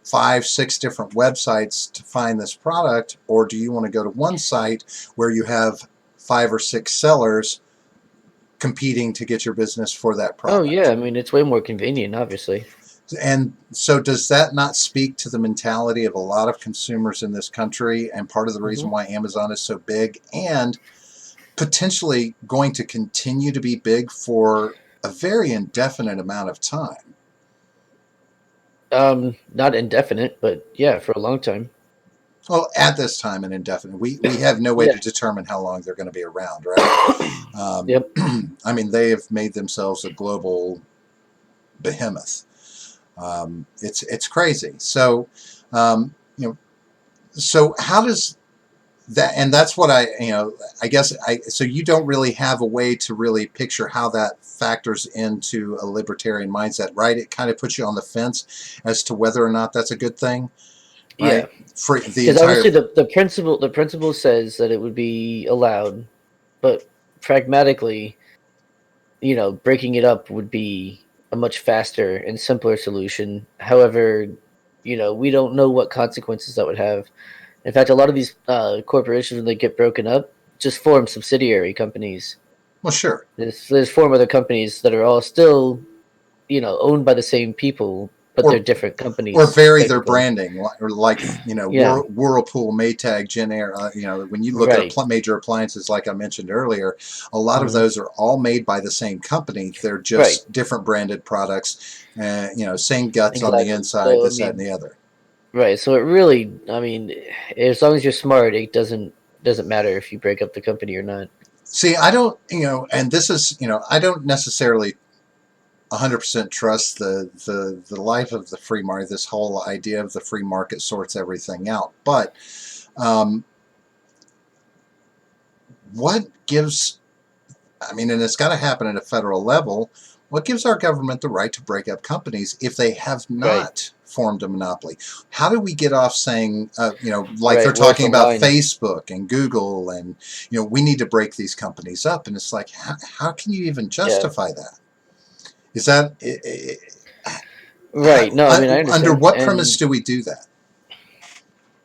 five, six different websites to find this product, or do you want to go to one site where you have five or six sellers competing to get your business for that Oh yeah. product? I mean, it's way more convenient, obviously. And so, does that not speak to the mentality of a lot of consumers in this country, and part of the reason Hmm. why Amazon is so big and potentially going to continue to be big for a very indefinite amount of time? Not indefinite, but yeah, for a long time. Well, at this time, and indefinite. We have no way Yeah. to determine how long they're going to be around, right? Yep. I mean, they have made themselves a global behemoth. It's crazy. So, so how does that? And that's what I guess So you don't really have a way to really picture how that factors into a libertarian mindset, right? It kind of puts you on the fence as to whether or not that's a good thing, Yeah. right? For the Because obviously entire the principle says that it would be allowed, but pragmatically, breaking it up would be a much faster and simpler solution. However, we don't know what consequences that would have. In fact, a lot of these corporations, when they get broken up, just form subsidiary companies. well, sure. There's form other companies that are all still, owned by the same people, but they're Or different or companies vary their technically. branding, or like Yeah, Whirlpool, Maytag, Genair. When you look at right, major appliances, like I mentioned earlier, a lot of hmm, those are all made by the same company. They're right, just different branded products. Same guts on the exactly. inside, So I this, that, and mean, the other. right. So it really, I mean, as long as you're smart, it doesn't matter if you break up the company or not. See, I don't, and this is, I don't necessarily 100% trust the life of the free market. This whole idea of the free market sorts everything out, but um, what gives I mean, and it's got to happen at a federal level. What gives our government the right to break up companies if they have Right, not formed a monopoly? How do we get off saying, like they're right. Where's talking the about line? Facebook and Google, and we need to break these companies up? And it's like, how can you even Yeah, justify that? Is that right. No, I mean, I under understand, what premise and do we do that?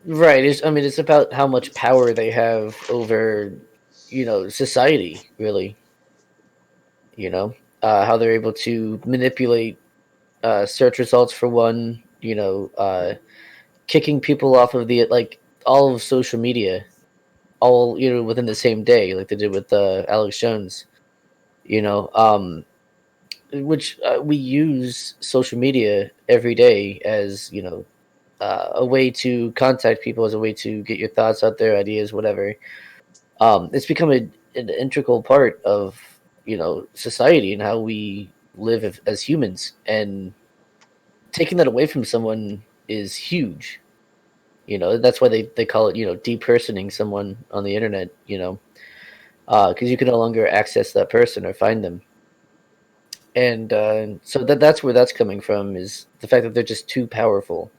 right. I mean, it's about how much power they have over, society. Really, how they're able to manipulate search results for one. kicking people off of the like all of social media, all within the same day, like they did with Alex Jones. You know, which we use social media every day as a way to contact people, as a way to get your thoughts out there, ideas, whatever. It's become an integral part of society and how we live as humans, and taking that away from someone is huge. That's why they call it depersoning someone on the internet. Because you can no longer access that person or find them, and so that's where that's coming from, is the fact that they're just too powerful.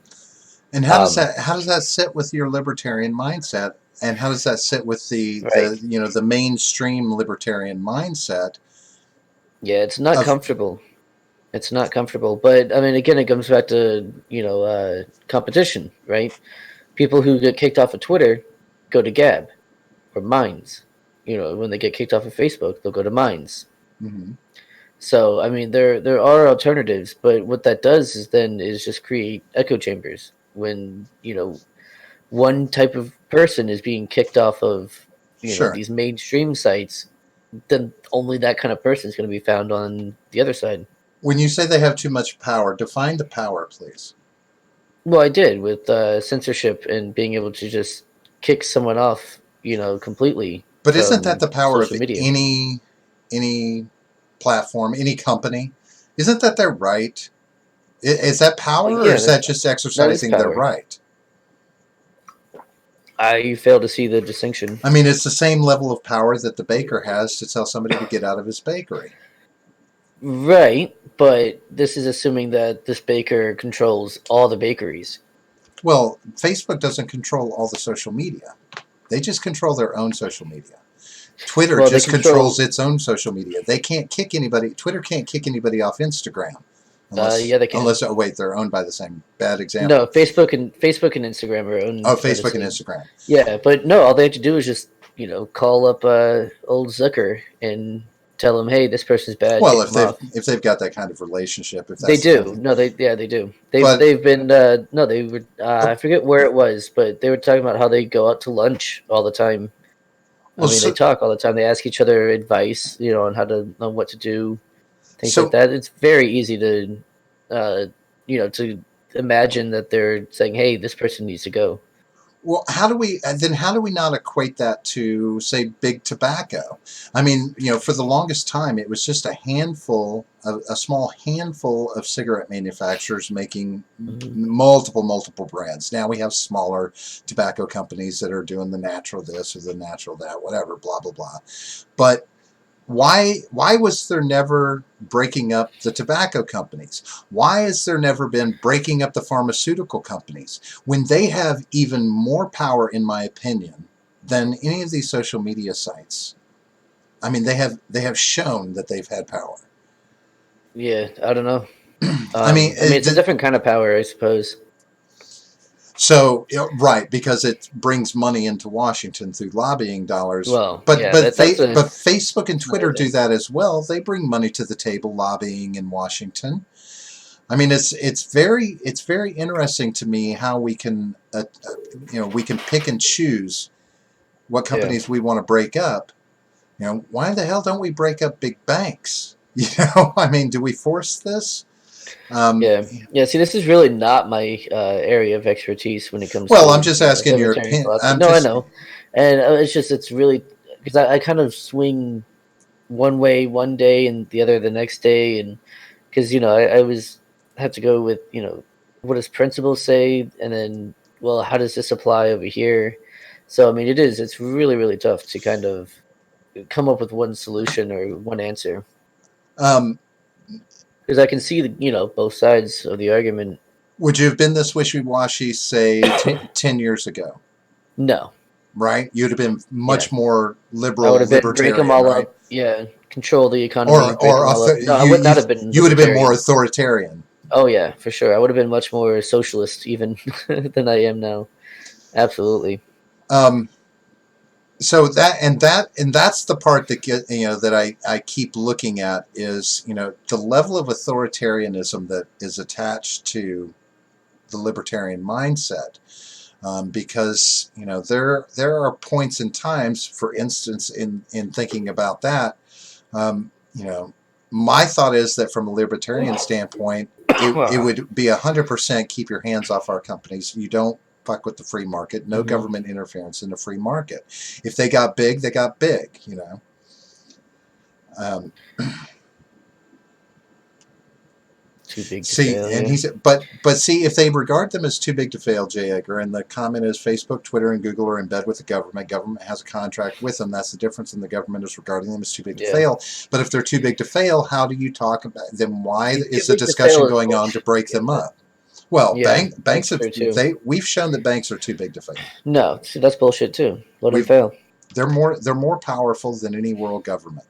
And Um, how does that sit with your libertarian mindset? And how does that sit with right. the mainstream libertarian mindset Yeah, it's not of comfortable. It's not comfortable, but I mean, again, it comes back to competition, right? People who get kicked off of Twitter go to Gab or Minds. When they get kicked off of Facebook, they'll go to Minds. mhm. So I mean, there are alternatives, but what that does is just create echo chambers. When one type of person is being kicked off of Sure. these mainstream sites, then only that kind of person is going to be found on the other side. When you say they have too much power, define the power, please. Well, I did with censorship and being able to just kick someone off, completely But isn't that from the power of social media. any platform, any company? Isn't that their right? Is that Well, power, or yeah, is that just that is exercising their power. right? I fail to see the distinction. I mean, it's the same level of power that the baker has to tell somebody to get out of his bakery. Right, but this is assuming that this baker controls all the bakeries. Well, Facebook doesn't control all the social media. They just control their own social media. Twitter Well, they just controls control. its own social media. They can't kick anybody. Twitter can't kick anybody off Instagram, Yeah, they can. oh wait, they're owned by the same bad No, example. Facebook and Instagram are Oh, owned by the Facebook and same. Instagram. Yeah, but no, all they have to do is just call up old Zucker and tell him, hey, this person's bad, Well, kick them off. if they've got that kind of relationship, if They that's the kind do. of, No, they do. but They've been no, they were. uh, I forget where it was, but they were talking about how they go out to lunch all the time. I well, mean, they so, talk all the time. They ask each other advice, on on what to do, things like so that. It's very easy to, uh, to imagine that they're saying, "Hey, this person needs to go." well, how do we not equate that to, say, big tobacco? I mean, for the longest time, it was just a small handful of cigarette manufacturers making Hmm. multiple brands. Now we have smaller tobacco companies that are doing the natural this or the natural that, whatever, blah blah blah. But why was there never breaking up the tobacco companies? Why has there never been breaking up the pharmaceutical companies when they have even more power, in my opinion, than any of these social media sites? I mean, they have shown that they've had power. Yeah, I don't know. I mean, I mean, it's a different kind of power, I suppose. so right, because it brings money into Washington through lobbying dollars. Well, yeah, But Facebook and that's another Twitter do thing. that as well. They bring money to the table lobbying in Washington. I mean, it's very interesting to me how we can pick and choose what Yeah. companies we want to break up. Why the hell don't we break up big banks? I mean, do we force this? Um, Yeah, yeah. See, this is really not my area of expertise when it comes well, I'm to just asking your libertarian opinion. philosophy. I'm No, I just know, and it's really because I kind of swing one way one day and the other the next day, and because I was had to go with what does principles say, and then well, how does this apply over here? So I mean, it's really tough to kind of come up with one solution or one answer, um, because I can see both sides of the argument. would you have been this wishy-washy, say, 10 years ago? No. Right? You'd have been Yeah. much more I would liberal, have been break them libertarian, all right? up. Yeah, control the economy, break them all up. No, I You would not have been you would have been more libertarian. authoritarian. Oh yeah, for sure. I would have been much more socialist even than I am now. Absolutely. Um, so that's the part that that I keep looking at is the level of authoritarianism that is attached to the libertarian mindset. Because there are points and times, for instance, in thinking about that, um, you know, my thought is that from a libertarian standpoint, it would be 100% keep your hands off our companies. You don't fuck with the free market. No Mm-hmm. government interference in the free market. If they got big, they got big. Um, Too big to See, fail. and Yeah. he said, but see, if they regard them as too big to fail, J. Edgar, and the comment is Facebook, Twitter, and Google are in bed with the government. Government has a contract with them. That's the difference, and the government is regarding them as too big to Yeah. fail. But if they're too big to fail, how do you talk about them? Why See, too is the big to fail discussion is going on to bullshit. break them up? Well, Yeah, banks that's have true too. we've shown that banks are too big to fail. No, see, that's bullshit too. Let them We've fail. they're more powerful than any world government.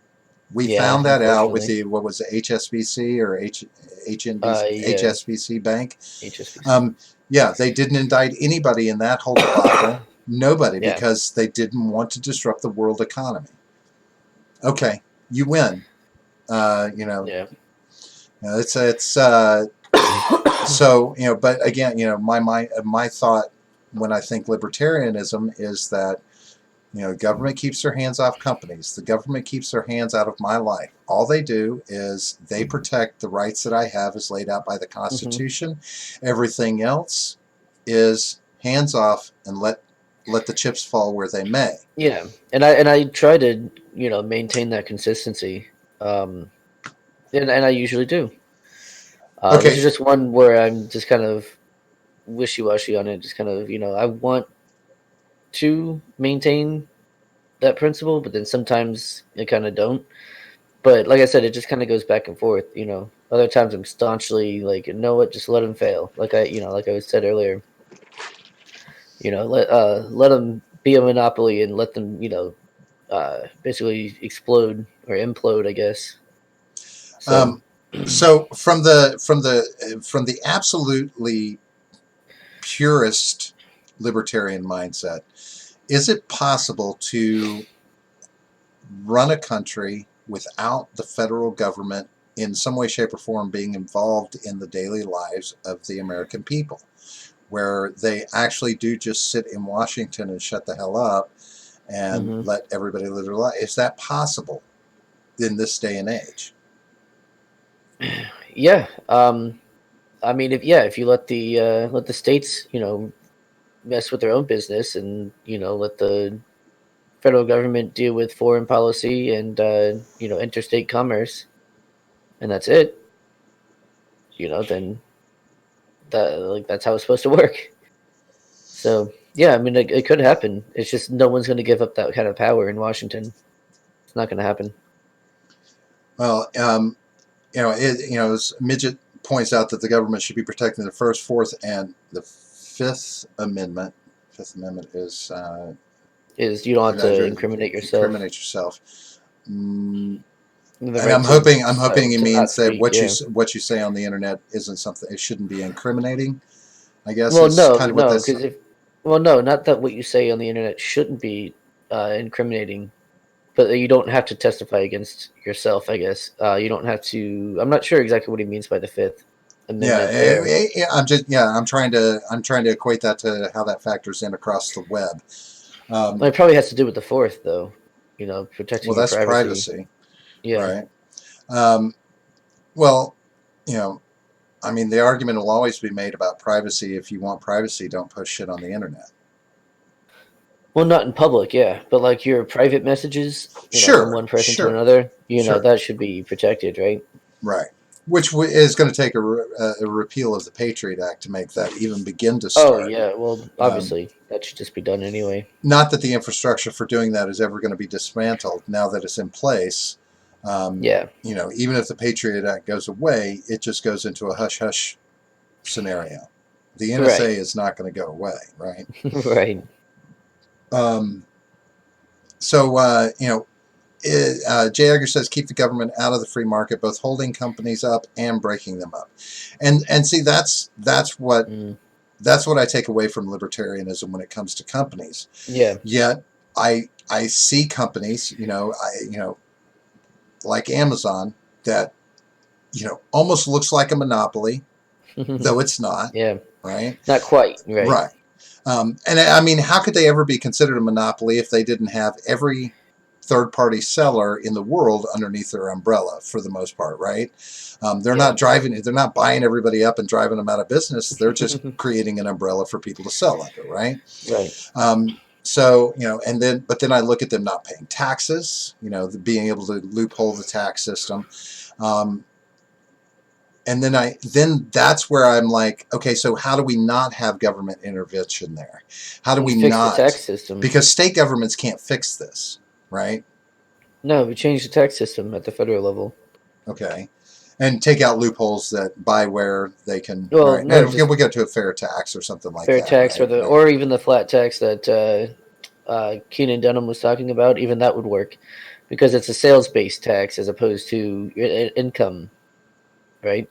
We Yeah, found that out with unfortunately. the what was it, HSBC or HNBC Yeah, HSBC Bank. HSBC. Um, yeah, they didn't indict anybody in that whole debacle. Nobody, Yeah, because they didn't want to disrupt the world economy. Okay, you win. Uh, you know, yeah. it's so But again, my thought when I think libertarianism is that government keeps their hands off companies. The government keeps their hands out of my life. All they do is they protect the rights that I have as laid out by the hmm Constitution. Everything else is hands off and let the chips fall where they may. Yeah, and I try to maintain that consistency, um, and I usually do. This Okay. is just one where I'm just kind of wishy washy on it. Just kind of I want to maintain that principle, but then sometimes I kind of don't. But like I said, it just kind of goes back and forth. Other times I'm staunchly like, what, just let them fail. Like I said earlier, let them be a monopoly and let them, basically explode or implode, I guess. So, Um, so from the absolutely purest libertarian mindset, is it possible to run a country without the federal government in some way, shape, or form being involved in the daily lives of the American people, where they actually do just sit in Washington and shut the hell up and hmm let everybody live their life? Is that possible in this day and age? yeah. I mean, if you let the states, mess with their own business, and let the federal government deal with foreign policy and interstate commerce, and that's it. Then that's how it's supposed to work. So yeah, I mean, it could happen. It's just no one's going to give up that kind of power in Washington. It's not going to happen. Well, as Midget points out that the government should be protecting the First, Fourth, and the Fifth Amendment. Fifth Amendment is Is you don't have to incriminate yourself. incriminate yourself. Mm, The and right I'm hoping he to not means that speak. Yeah. what you say on the internet isn't something, it shouldn't be incriminating. I guess Well, is no, kind of what no, that's. because well, no, not that what you say on the internet shouldn't be incriminating, but you don't have to testify against yourself. I guess you don't have to. I'm not sure exactly what he means by the Fifth Yeah, Amendment there. I'm trying to equate that to how that factors in across the web. Well, Um, it probably has to do with the Fourth, though. well, Protecting your that's privacy. privacy, Yeah. right? Um, well, you know, I mean, the argument will always be made about privacy. If you want privacy, don't post shit on the internet. Well, not in public, yeah, but like your private messages, from Sure, one person to sure, another, sure. that should be protected, right? Right. Which is going to take a repeal of the Patriot Act to make that even begin to Oh start. yeah, well, Um, obviously that should just be done anyway. Not that the infrastructure for doing that is ever going to be dismantled now that it's in place. Yeah. Even if the Patriot Act goes away, it just goes into a hush hush scenario. The NSA Right. is not going to go away, right? Right. Um, so, Jay Edgar says keep the government out of the free market, both holding companies up and breaking them up. And see, Mm. that's what I take away from libertarianism when it comes to companies. Yeah. Yet I see companies, like Amazon, that almost looks like a monopoly, though it's not. Yeah. right? Not quite, right? Right. And I mean, how could they ever be considered a monopoly if they didn't have every third party seller in the world underneath their umbrella for the most part, right? Yeah. They're not buying everybody up and driving them out of business. They're just creating an umbrella for people to sell under, right? Right. So, and but then I look at them not paying taxes, being able to loophole the tax system. Um, and then that's where I'm like, okay, so how do we not have government intervention there? How do We we fixed the not? tax system. Because state governments can't fix this, right? No, we changed the tax system at the federal level. Okay. And take out loopholes that by where they can, Well, right? no, And just we get to a fair tax or something like fair that, tax, right? Yeah. or even the flat tax that Keenan Dunham was talking about. Even that would work because it's a sales based tax as opposed to income, right?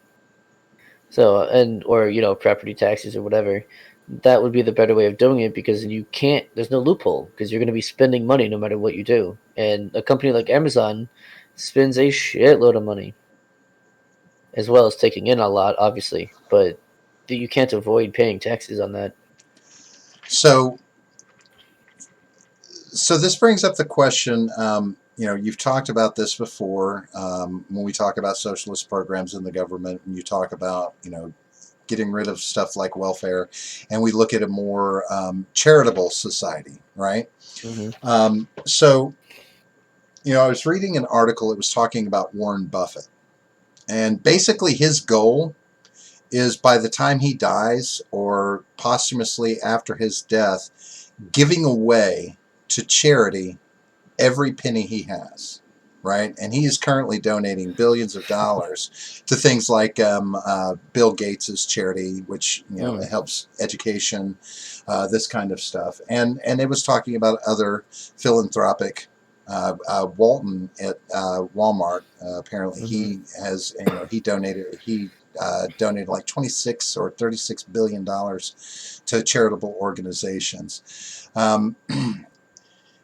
So and or property taxes or whatever. That would be the better way of doing it because you can't. There's no loophole because you're going to be spending money no matter what you do. And a company like Amazon spends a shitload of money as well as taking in a lot, obviously. But you can't avoid paying taxes on that. So, so this brings up the question. You've talked about this before when we talk about socialist programs in the government, and you talk about, getting rid of stuff like welfare, and we look at a more charitable society, right? Hmm. So, I was reading an article. It was talking about Warren Buffett, and basically his goal is by the time he dies or posthumously after his death, giving away to charity every penny he has, right? And he is currently donating billions of dollars to things like Bill Gates's charity, which Mm. it helps education, this kind of stuff. And it was talking about other philanthropic. Walton at Walmart. Apparently, Hmm. he donated like 26 or 36 billion dollars to charitable organizations.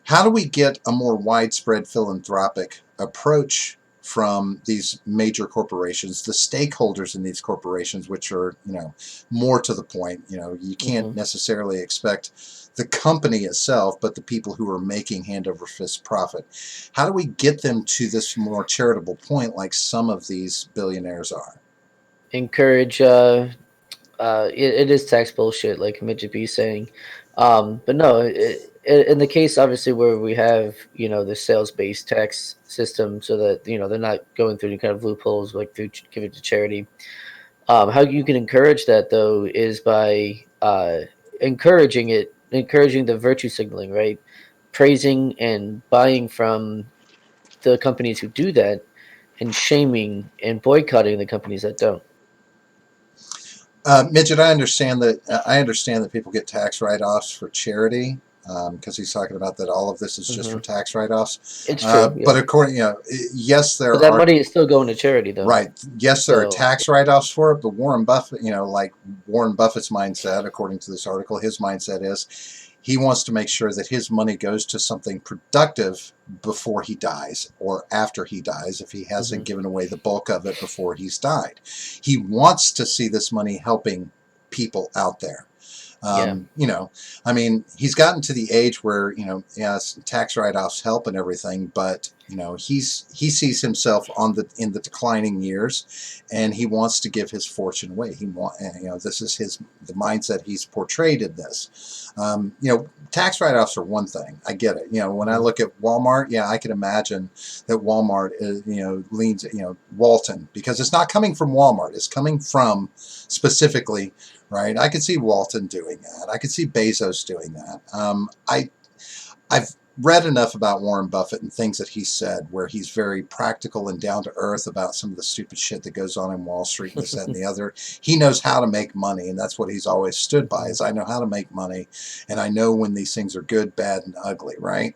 How do we get a more widespread philanthropic approach from these major corporations, the stakeholders in these corporations, which are, more to the point? You can't Hmm. necessarily expect the company itself, but the people who are making hand over fist profit. How do we get them to this more charitable point like some of these billionaires are? Encourage. It is tax bullshit, like Midget B saying. But no, in the case obviously where we have the sales based tax system, so that they're not going through any kind of loopholes like through give it to charity. How you can encourage that though is by encouraging the virtue signaling, right? Praising and buying from the companies who do that, and shaming and boycotting the companies that don't. Midget, I understand that people get tax write-offs for charity because he's talking about that all of this is just for Hmm. tax write-offs. It's true, But yeah. according, yes, But there that are money is still going to charity, though. right. Yes, there are So, tax write-offs for it. But Warren Buffett, like Warren Buffett's mindset, according to this article, his mindset is he wants to make sure that his money goes to something productive before he dies or after he dies if he hasn't mhm. given away the bulk of it before he's died. He wants to see this money helping people out there. Yeah, I mean, he's gotten to the age where, yes, tax write-offs help and everything, but he sees himself in the declining years, and he wants to give his fortune away. This is the mindset he's portrayed in this. Tax write-offs are one thing. I get it. When I mhm. look at Walmart, yeah, I can imagine that Walmart is, leans, Walton, because it's not coming from Walmart. It's coming from specifically, right? I could see Walton doing that. I could see Bezos doing that. I've read enough about Warren Buffett and things that he said where he's very practical and down to earth about some of the stupid shit that goes on in Wall Street and this, that, and the other. He knows how to make money, and that's what he's always stood by Mhm. is I know how to make money, and I know when these things are good, bad, and ugly, right?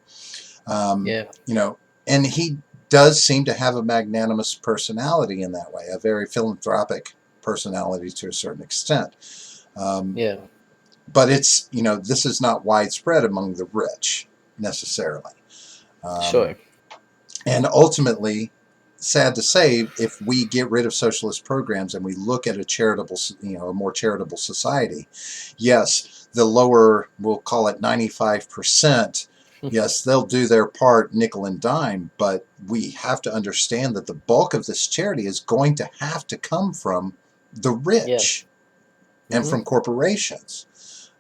Um, Yeah, you know, and he does seem to have a magnanimous personality in that way, a very philanthropic personality to a certain extent. Um, yeah, but this is not widespread among the rich necessarily. Um, sure. and ultimately, sad to say, if we get rid of socialist programs and we look at a charitable, a more charitable society, yes, the lower, we'll call it 95%, yes, they'll do their part nickel and dime, but we have to understand that the bulk of this charity is going to have to come from the Yeah. rich and Mm-hmm. from corporations.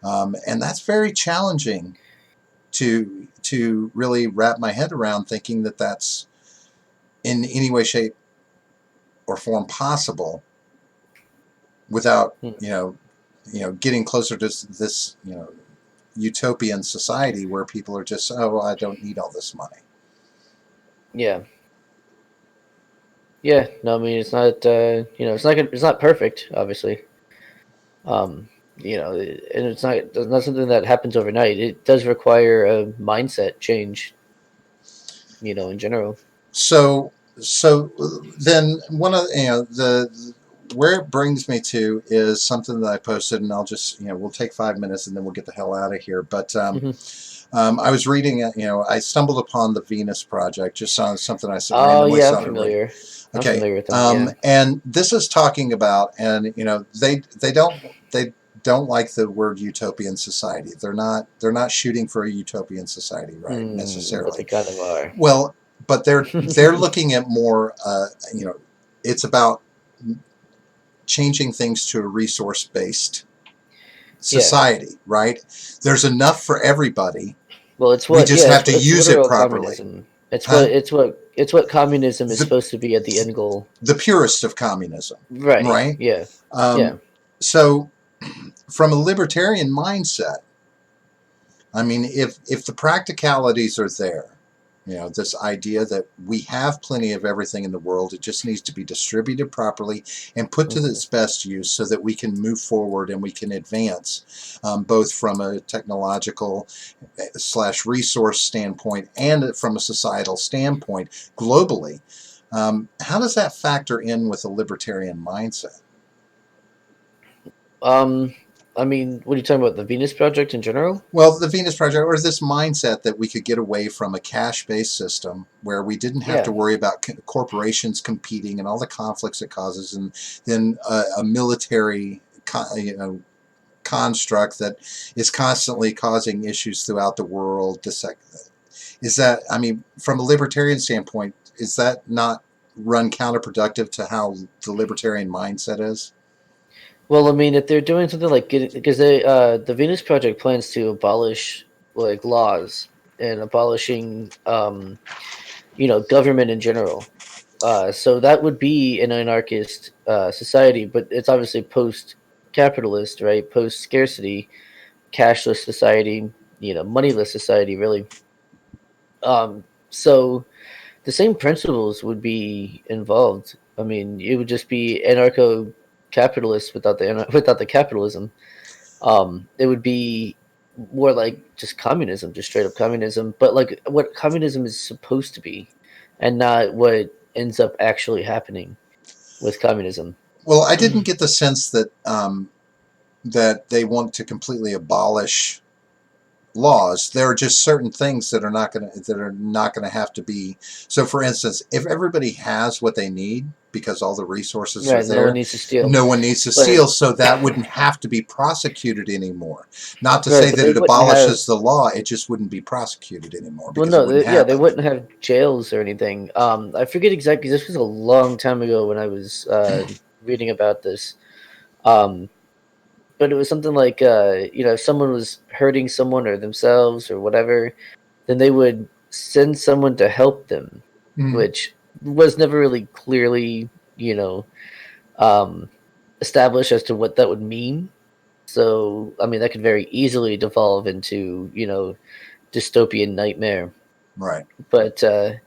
And that's very challenging to really wrap my head around, thinking that that's in any way, shape, or form possible without getting closer to this utopian society where people are just, oh, I don't need all this money. Yeah. Yeah. No, I mean it's not. It's not perfect, obviously. Um, and it's not something that happens overnight. It does require a mindset change. In general. So then one of the where it brings me to is something that I posted, and I'll just we'll take 5 minutes and then we'll get the hell out of here. But Mm-hmm. I was reading, I stumbled upon the Venus Project, just on something I Oh randomly yeah, I'm saw to read. familiar. I'm Okay, familiar with them. Yeah. and this is talking about, and they don't like the word utopian society. They're not shooting for a utopian society, right? But they Necessarily. kind of are. Well, but they're looking at more. It's about changing things to a resource based Yeah. society, right? There's enough for everybody. Well, it's We what. just Yeah, have to it's use it literal properly, communism. It's what. huh? It's what communism is The supposed to be at the end goal. the purest of communism, Right. right? Yeah. Um, Yeah. so, from a libertarian mindset, I mean, if the practicalities are there, this idea that we have plenty of everything in the world, it just needs to be distributed properly and put to Mm-hmm. its best use so that we can move forward and we can advance, both from a technological slash resource standpoint and from a societal standpoint globally. How does that factor in with a libertarian mindset? Um. I mean, what are you talking about? The Venus Project in general? Well, the Venus Project, or this mindset that we could get away from a cash-based system where we didn't have to Yeah. worry about corporations competing and all the conflicts it causes, and then a military, construct that is constantly causing issues throughout the world. Is that, I mean, from a libertarian standpoint, is that not run counterproductive to how the libertarian mindset is? Well, I mean, if they're doing something like getting, because the Venus Project plans to abolish like laws and abolishing, government in general. So that would be an anarchist society, but it's obviously post-capitalist, right? Post-scarcity, cashless society, moneyless society, really. So the same principles would be involved. I mean, it would just be anarcho-capitalist without without the capitalism. It would be more like just communism, just straight up communism, but like what communism is supposed to be, and not what ends up actually happening with communism. Well, I didn't get the sense that they want to completely abolish laws. There are just certain things that are not going to have to be. So, for instance, if everybody has what they need because all the resources are Right, no one there, needs to steal. no one needs to But steal, so that wouldn't have to be prosecuted anymore. Not to right, say but that they it wouldn't have. abolishes the law, it just wouldn't be prosecuted anymore Well, because it no, wouldn't yeah, they happen. wouldn't have jails or anything. I forget exactly. This was a long time ago when I was reading about this. Um, but it was something like if someone was hurting someone or themselves or whatever, then they would send someone to help them, Mm, which was never really clearly you know um, established as to what that would mean. So I mean that could very easily devolve into dystopian nightmare. right. But so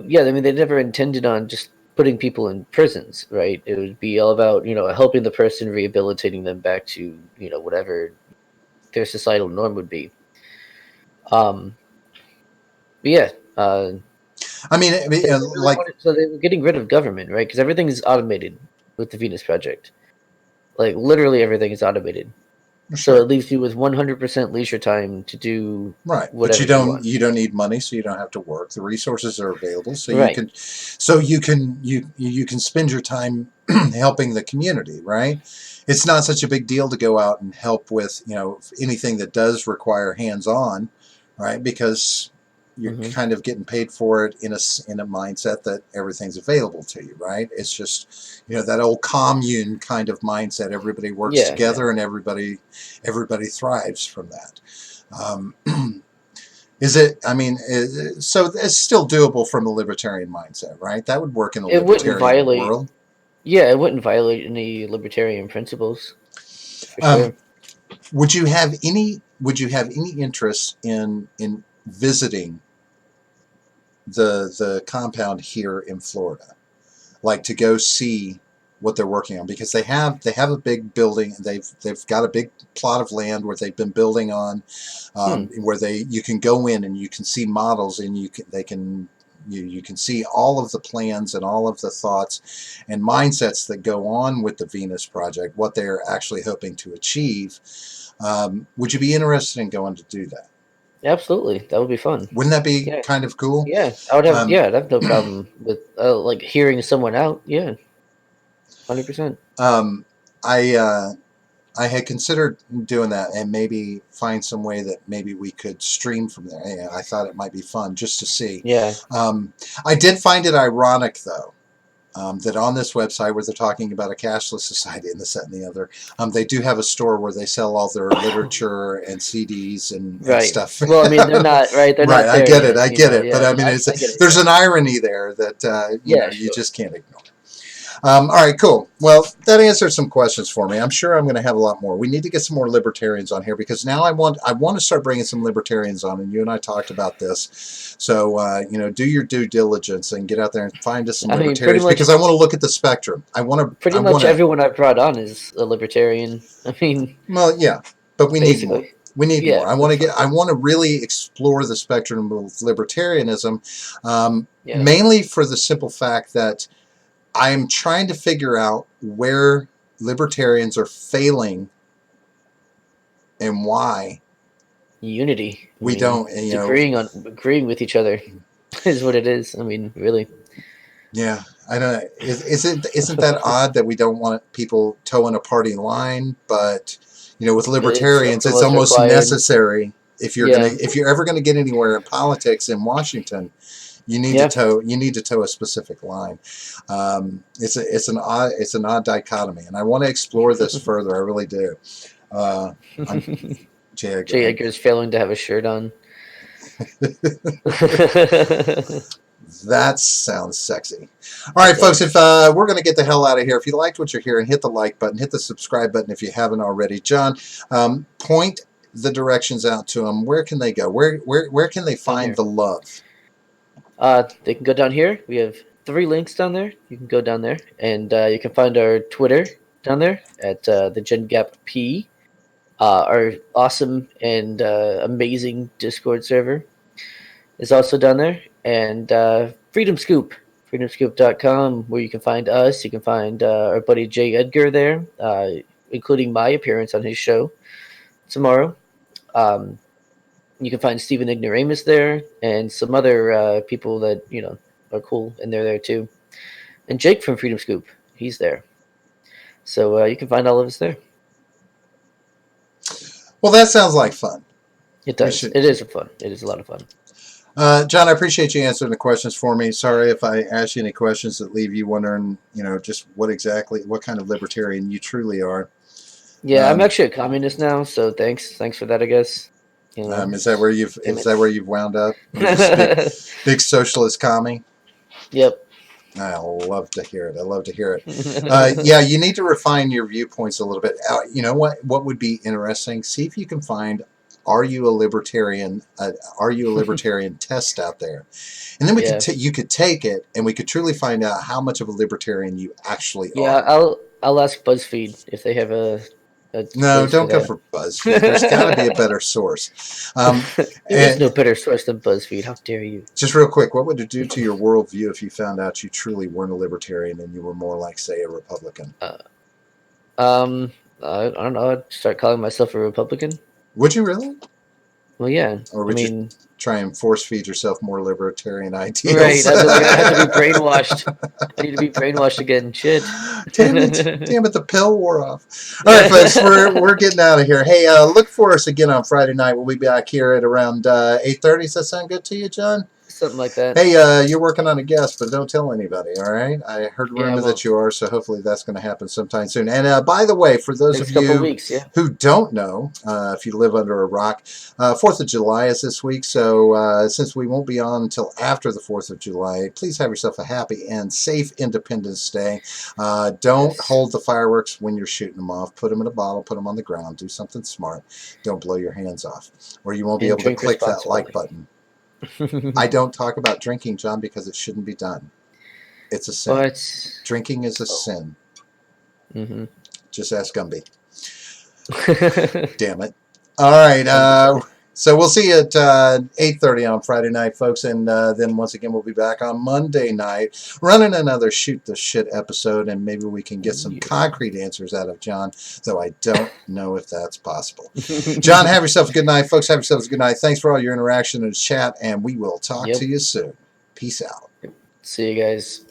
yeah, I mean they never intended on just putting people in prisons, right? It would be all about helping the person, rehabilitating them back to whatever their societal norm would be. Um, but yeah, I mean, they really like, wanted, so they were getting rid of government, right? Because everything is automated with the Venus Project. Like literally everything is automated. So Sure. it leaves you with 100% leisure time to do Right, but whatever you want. you don't need money, so you don't have to work. The resources are available, Right. you can spend your time helping the community. Right, it's not such a big deal to go out and help with anything that does require hands on, right? Because you're Hmm. kind of getting paid for it in a mindset that everything's available to you. Right, it's just that old commune kind of mindset. Everybody works Yeah, yeah. together, and everybody thrives from that. Um, is it? I mean, so it's still doable from a libertarian mindset, right? That would work in a It wouldn't libertarian violate. world. Yeah, it wouldn't violate any libertarian principles for Um, sure. would you have any? Would you have any interest in visiting the compound here in Florida, like to go see what they're working on? Because they have a big building. They've got a big plot of land where they've been building on, Hmm. where you can go in and you can see models, and you can see all of the plans and all of the thoughts and mindsets that go on with the Venus project, what they're actually hoping to achieve. Would you be interested in going to do that? Absolutely, that would be fun. Wouldn't that be Yeah, kind of cool? yeah. I would have. Um, Yeah, I'd have no problem with like hearing someone out. Yeah, 100%. um, I I had considered doing that and maybe find some way that maybe we could stream from there. Yeah, I thought it might be fun just to see. Yeah. Um, I did find it ironic, though, that on this website where they're talking about a cashless society and this, that, and the other, they do have a store where they sell all their literature and CDs and Right. stuff. Well, I mean, they're not right. They're Right, not there yet. I You get know. it. But Yeah. I mean, I get it. there's Yeah. an irony there that Yeah. you Sure. just can't ignore. All right, cool. Well, that answered some questions for me. I'm sure I'm going to have a lot more. We need to get some more libertarians on here because now I want to start bringing some libertarians on, and you and I talked about this. So do your due diligence and get out there and find us some I mean, pretty libertarians much, because I want to look at the spectrum. pretty I much want to. everyone I've brought on is a libertarian. I mean, Well, yeah, but we need more. basically. We need more. Yeah. That's fine. I want to really explore the spectrum of libertarianism, Yeah. mainly for the simple fact that I'm trying to figure out where libertarians are failing and why Unity. I we mean, don't, just agreeing with each other is what it is. I mean, really. yeah, I don't know. Isn't that odd that we don't want people towing a party line, but with It's libertarians, it's almost almost required. necessary Yeah. if you're ever gonna get anywhere in politics in Washington, Yeah. you need to toe a specific line. It's an odd dichotomy, and I want to explore this further. I really do. I'm Jay J. Edgar. Edgar is failing to have a shirt on. That sounds sexy. All It right, folks, if does. we're going to get the hell out of here, if you liked what you're hearing, hit the like button, hit the subscribe button if you haven't already. John, point the directions out to them. Where can they go? Where can they Down find here. the love? They can go down here. We have 3 links down there. You can go down there, and you can find our Twitter down there at the Gen Gap P. Our awesome and amazing Discord server is also down there, and Freedom Scoop, freedomscoop.com, where you can find us. You can find our buddy Jay Edgar there, including my appearance on his show tomorrow. Um, you can find Stephen Ignoramus there, and some other people that are cool, and they're there too. And Jake from Freedom Scoop, he's there. So you can find all of us there. Well, that sounds like fun. It We does. should. It is fun. It is a lot of fun. John, I appreciate you answering the questions for me. Sorry if I ask you any questions that leave you wondering, just what kind of libertarian you truly are. Yeah, I'm actually a communist now, so thanks for that. I guess Is that where damn you've wound up? You're just it. big socialist commie. Yep. I love to hear it. I love to hear it. Yeah, you need to refine your viewpoints a little bit. You know what? What would be interesting? See if you can find. Are you a libertarian? Are you a libertarian test out there? And then Yeah. you could take it, and we could truly find out how much of a libertarian you actually Yeah. are. I'll ask BuzzFeed if they have a No, source for don't go that. for BuzzFeed. There's got to be a better source. There is And no better source than BuzzFeed. How dare you? just real quick, what would it do to your worldview if you found out you truly weren't a libertarian and you were more like, say, a Republican? Uh, um, I don't know. I'd start calling myself a Republican. Would you really? Well, yeah. Or I would you mean, try and force feed yourself more libertarian right. ideals? I'd be like, I have to be brainwashed. I need to be brainwashed again. Shit. Damn it, the pill wore off. All right, folks, we're getting out of here. Hey, look for us again on Friday night. We'll be back here at around 8:30. Does that sound good to you, John? Something like that. Hey, you're working on a guest, but don't tell anybody, all right? I heard Yeah, rumor that well, you are, so hopefully that's going to happen sometime soon. And by the way, for those of next couple you weeks. Yeah. who don't know, if you live under a rock, 4th of July is this week, so since we won't be on until after the 4th of July, please have yourself a happy and safe Independence Day. Don't Yes. hold the fireworks when you're shooting them off. Put them in a bottle, put them on the ground, do something smart. Don't blow your hands off, or you won't be And able to drink click that like responsibly. button. I don't talk about drinking, John, because it shouldn't be done. It's a sin. But Drinking is a oh. sin. Mm-hmm. Just ask Gumby. Damn it. All right. So we'll see you at 8:30 on Friday night, folks. And then once again, we'll be back on Monday night running another Shoot the Shit episode. And maybe we can get some concrete answers out of John, though I don't know if that's possible. John, have yourself a good night. Folks, have yourselves a good night. Thanks for all your interaction and chat. And we will talk to you soon. Peace out. See you guys.